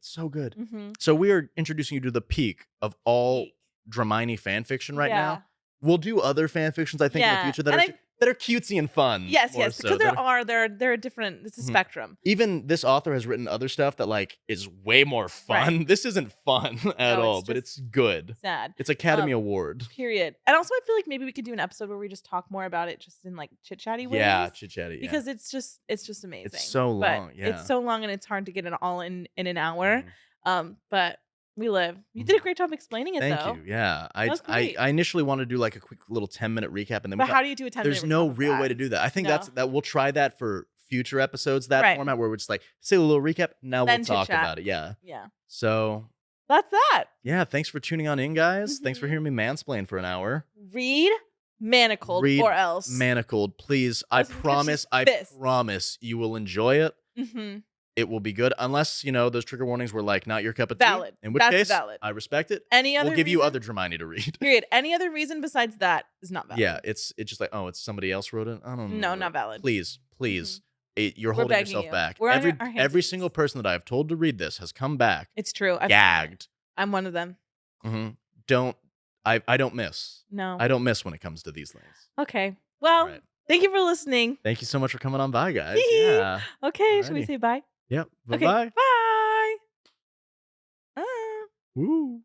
so good. So we are introducing you to the peak of all Dramione fan fiction right now. We'll do other fan fictions, I think, in the future that that are cutesy and fun. Yes, more yes, so, because there are different. It's a spectrum. Even this author has written other stuff that like is way more fun. Right. This isn't fun at No, all, it's but just it's good. sad. It's Academy Award. Period. And also, I feel like maybe we could do an episode where we just talk more about it, just in like chit chatty ways. Yeah, chit chatty. Because it's just amazing. It's so long. But Yeah, it's so long, and it's hard to get it all in an hour. Mhm. But we live. You did a great job explaining it, Thank though. you. Yeah, I was great. initially wanted to do like a quick little 10-minute recap, and then But how do you do a 10-minute there's no recap of real that? way to do that. I think No. that we'll try that for future episodes. That Right. format where we're just like say a little recap. Now Then we'll talk chit-chat. about it. Yeah. Yeah. So That's that. yeah, thanks for tuning on in, guys. Thanks for Mhm. hearing me mansplain for an hour. Read Manacled Read or else. Manacled, please. I Else we catch these fists. promise you will enjoy it. Mhm. It will be good, unless those trigger warnings were like not your cup of tea. Valid. In which That's case, valid. I respect it. Any other We'll give you reason? other Dramione to read. Period. Any other reason besides that is not valid. Yeah, it's just like, oh, it's somebody else wrote it. I don't know. No, not valid. Please, you're We're holding begging yourself you. back. We're on our hands Every and knees. single person that I have told to read this has come back It's true. gagged. I'm one of them. hmm I don't miss. No. I don't miss when it comes to these things. Okay. Well, All right. thank you for listening. Thank you so much for coming on by, guys. Yeah. Okay. Should we Alrighty. say bye? Yep. Bye Okay. bye. Bye. Woo.